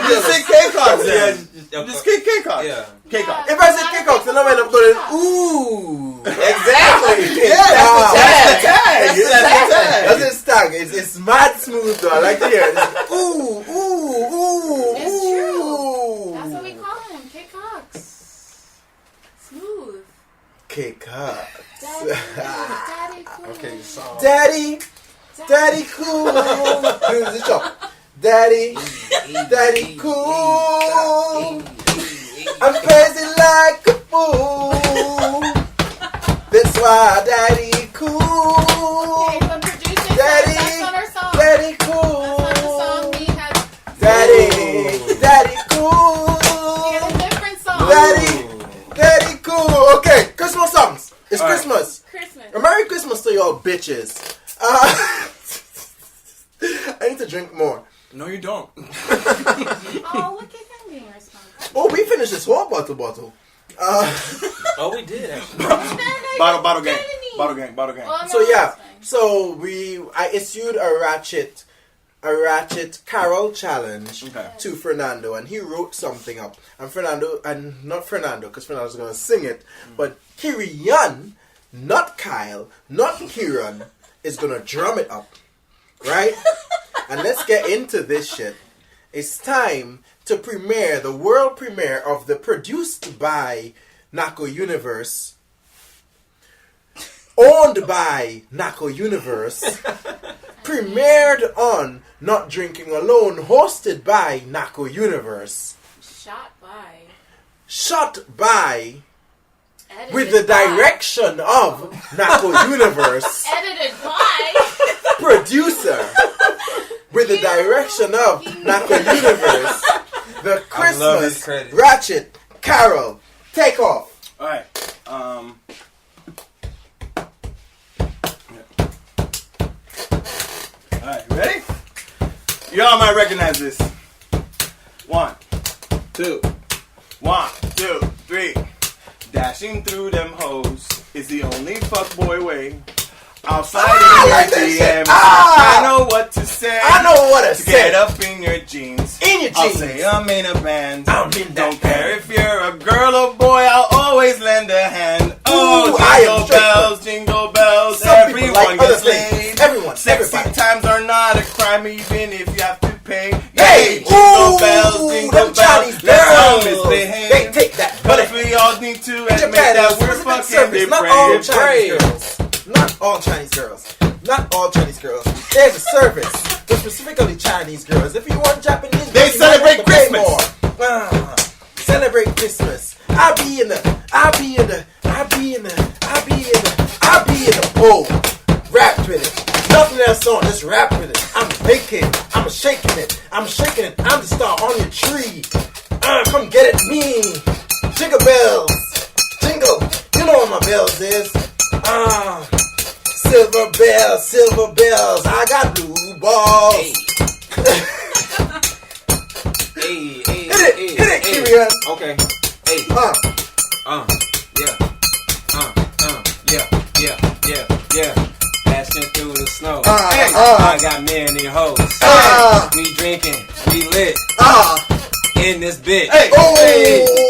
Just say K-Cox then. Just say K-Cox. Yeah. K-Cox. If I say K-Cox, then I might end up going, ooh. Exactly. Yeah, That's the tag. That's his tag. It's mad smooth though. I like to hear it. Ooh. Okay, cut. Daddy cool. Okay, so. Daddy cool. Here's the chop. Daddy cool. I'm crazy like a fool. That's why Daddy cool. Okay, some producer Daddy, that's not our song. Daddy cool. That's not the song we had. Daddy cool. Get a different song. Daddy cool. Okay, Christmas songs. It's All right. Christmas. Christmas. A Merry Christmas to y'all bitches. I need to drink more. No, you don't. Oh, look at him being responsible. Oh, we finished this whole bottle. Oh, we did actually. Bottle gang. Bottle gang. Well, no, So yeah, that's fine. so I issued a Ratchet Carol challenge Okay. to Fernando, and he wrote something up. And not Fernando, because Fernando's gonna sing it, but KYRIAN, not Kyle, not Kieran, is gonna drum it up, right? And let's get into this shit. It's time to premiere the world premiere of the produced by Nako Universe, owned by Nako Universe, premiered on Not Drinking Alone, hosted by Nako Universe, shot by Edited with the by. direction of Nako Universe, Edited by. producer with the direction of Nako Universe, the I love his Christmas credit. Ratchet Carol. Take off. All right. All right. Ready? Y'all might recognize this. 1, 2, 1, 2, 3. Dashing through them hoes is the only fuckboy way. Outside I in like your that shit. DMs, Ah! I know what to say. I know what to To get say. up in your jeans. In your I'll jeans. say I'm in a band. I'm in that Don't care band. if you're a girl or boy, I'll always lend a hand. Oh, Ooh, I am jingle straight bells, jingle bells. Some people Everyone like other gets things. laid. Everyone, Sexy everybody. times are not a crime, even if you have to pay. Hey, jingle ooh, bells, jingle them Chinese bells. Let's all girls. misbehave. They take that But money. we all need to admit Japan that is we're specific fucking service. Not all depraved. Chinese girls. Not all Chinese girls. Not all Chinese girls. There's a service for specifically Chinese girls. If you want Japanese, They girls, you might celebrate have to pay Christmas. more. Celebrate Christmas. I be in the bowl. Rap with it. Nothing else on. Just rap with it. I'm making. I'm shaking it. I'm the star on your tree. Come get it, me. Jingle bells. Jingle. You know what my bells is. Silver bells. I got blue balls. Hit it, KYRIAN. Okay. Hey. Yeah. Passing through the snow. I got many hoes. We drinking, we lit. In this bitch. Hey,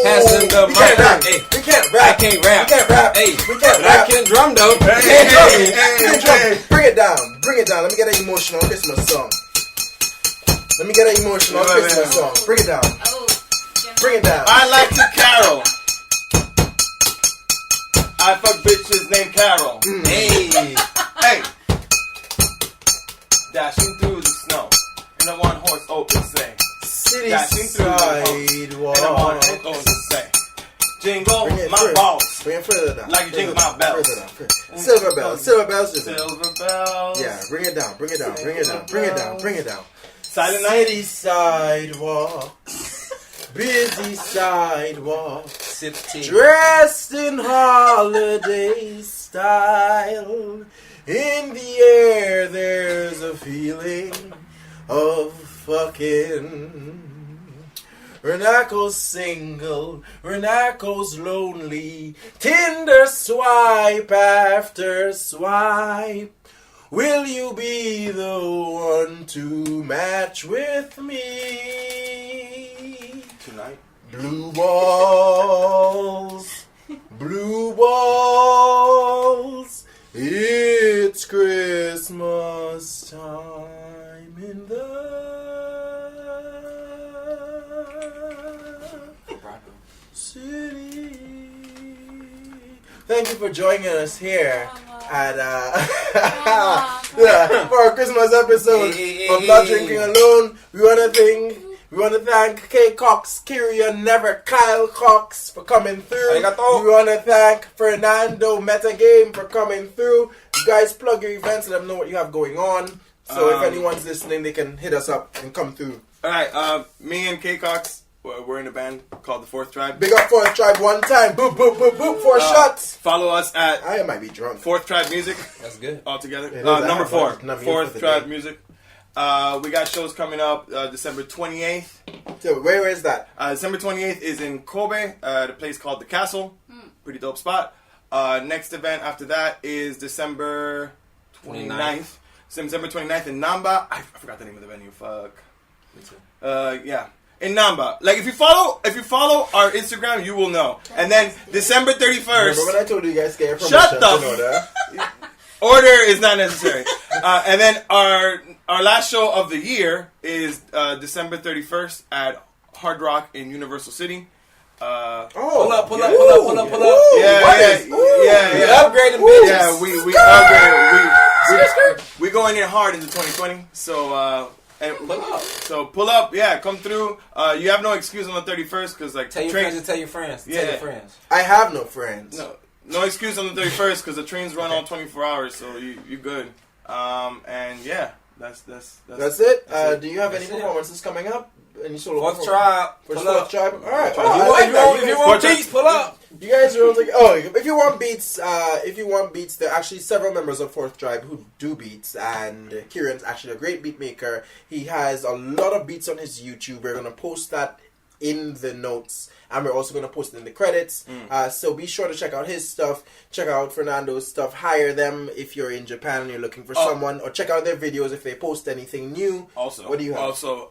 Passing the we can't mic. rap. Hey, We can't I rap. can't rap. We can't rap. Hey, We can't but I rap. can drum though. We can't drum. Bring it down. Let me get an emotional Christmas song. Christmas song. Bring it down. Oh. Bring it down. I like to carol. I fuck bitches named Carol. Hey. Dashing through the snow in a one-horse open sleigh. City Dashing through the sidewalk. in a one-horse open sleigh. Jingle Bring it my further. balls. Bring it further down. Like you jingle my bells. Further down. Silver bells. Silver bells. Silver bells. Yeah, bring it down. Bring it down. Silent night. City sidewalk. Busy sidewalk. Sip tea. Dressed in holiday style. In the air there's a feeling of fucking. Renaco's single, Renaco's lonely. Tinder swipe after swipe. Will you be the one to match with me? Tonight. Blue balls, it's Christmas time in the city. Thank you for joining us here at for our Christmas episode of Not Drinking Alone. We want to thank K. Cox, KYRIAN, Never, Kyle Cox for coming through. Arigato. We want to thank Fernando Metagame for coming through. You guys plug your events, let them know what you have going on. So if anyone's listening, they can hit us up and come through. Alright, me and K. Cox, we're in a band called The Fourth Tribe. Big up Fourth Tribe one time. Boop, boop, boop, boop. 4 shots. Follow us at I might be drunk. Fourth Tribe Music. That's good. All together. It is Number 4. Number Fourth Tribe Music. We got shows coming up December 28th. So where is that? December 28th is in Kobe, at a place called The Castle. Pretty dope spot. Next event after that is December 29th. December 29th in Namba. I forgot the name of the venue. Fuck. Me too. Yeah. In Namba. Like, if you follow our Instagram, you will know. And then December 31st. Remember when I told you guys get your Shut promotion the in order? Order is not necessary. And then our last show of the year is December 31st at Hard Rock in Universal City. Pull up. Ooh, Yeah. We upgrading bitches. Yeah, we upgraded. We going in hard into 2020. So pull up. Yeah, come through. You have no excuse on the 31st because like Tell your friends to tell your friends. Yeah. Tell your friends. I have no friends. No excuse on the 31st because the trains run all 24 hours. So you good. And yeah, that's it. That's Do you have any That's it. performances coming up? Any solo Fourth performance? Tribe. For Pull Fourth up. Tribe. All right. Tribe. If you want beats, pull up. You guys are like, if you want beats, there are actually several members of Fourth Tribe who do beats, and KYRIAN's actually a great beat maker. He has a lot of beats on his YouTube. We're gonna post that in the notes, and we're also gonna post it in the credits. So be sure to check out his stuff. Check out Fernando's stuff. Hire them if you're in Japan and you're looking for someone, or check out their videos if they post anything new. Also, what do you have? Also,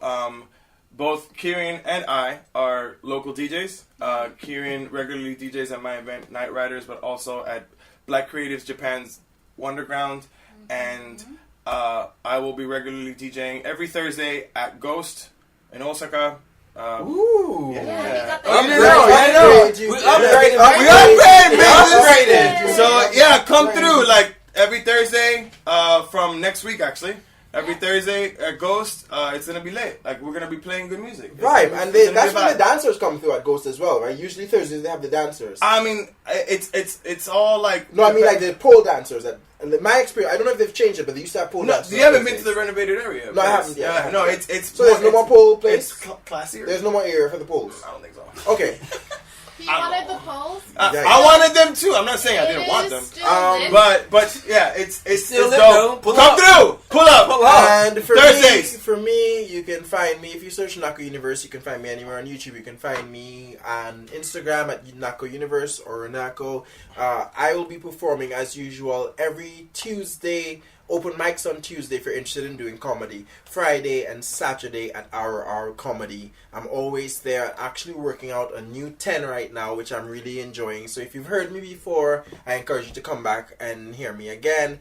both KYRIAN and I are local DJs. KYRIAN regularly DJs at my event, Night Riders, but also at Black Creatives Japan's Wonderground. And I will be regularly DJing every Thursday at Ghost in Osaka. Ooh. Yeah, we got I that. know. We upgraded. So yeah, come through like every Thursday from next week actually. Every Thursday at Ghost, it's gonna be lit. Like we're gonna be playing good music. Right, and that's when the dancers come through at Ghost as well, right? Usually Thursdays they have the dancers. I mean, it's all like. No, I mean like the pole dancers. My experience, I don't know if they've changed it, but they used to have pole dancers. You haven't been to the renovated area. No, I haven't. Yeah, no, it's. So there's no more pole place. It's classier. There's no more area for the poles. I don't think so. Okay. He wanted the poles. I wanted them too. I'm not saying I didn't want them. But yeah, it's still lit, dope. though. Come through, pull up. And for Thursdays. for me, you can find me if you search Nako Universe. You can find me anywhere on YouTube. You can find me on Instagram at Nako Universe or Nako. I will be performing as usual every Tuesday. Open mics on Tuesday if you're interested in doing comedy. Friday and Saturday at Our Comedy. I'm always there. Actually working out a new 10 right now, which I'm really enjoying. So if you've heard me before, I encourage you to come back and hear me again.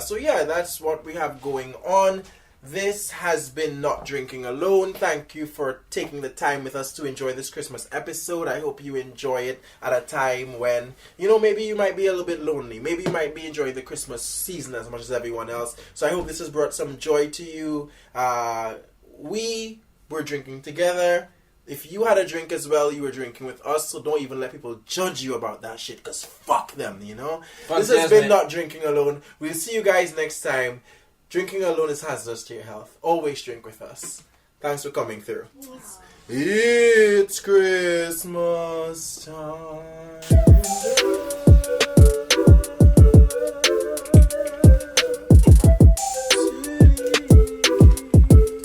So yeah, that's what we have going on. This has been Not Drinking Alone. Thank you for taking the time with us to enjoy this Christmas episode. I hope you enjoy it at a time when, maybe you might be a little bit lonely. Maybe you might be enjoying the Christmas season as much as everyone else. So I hope this has brought some joy to you. We were drinking together. If you had a drink as well, you were drinking with us. So don't even let people judge you about that shit, because fuck them, This has been Not Drinking Alone. We'll see you guys next time. Drinking alone is hazardous to your health. Always drink with us. Thanks for coming through. It's Christmas time.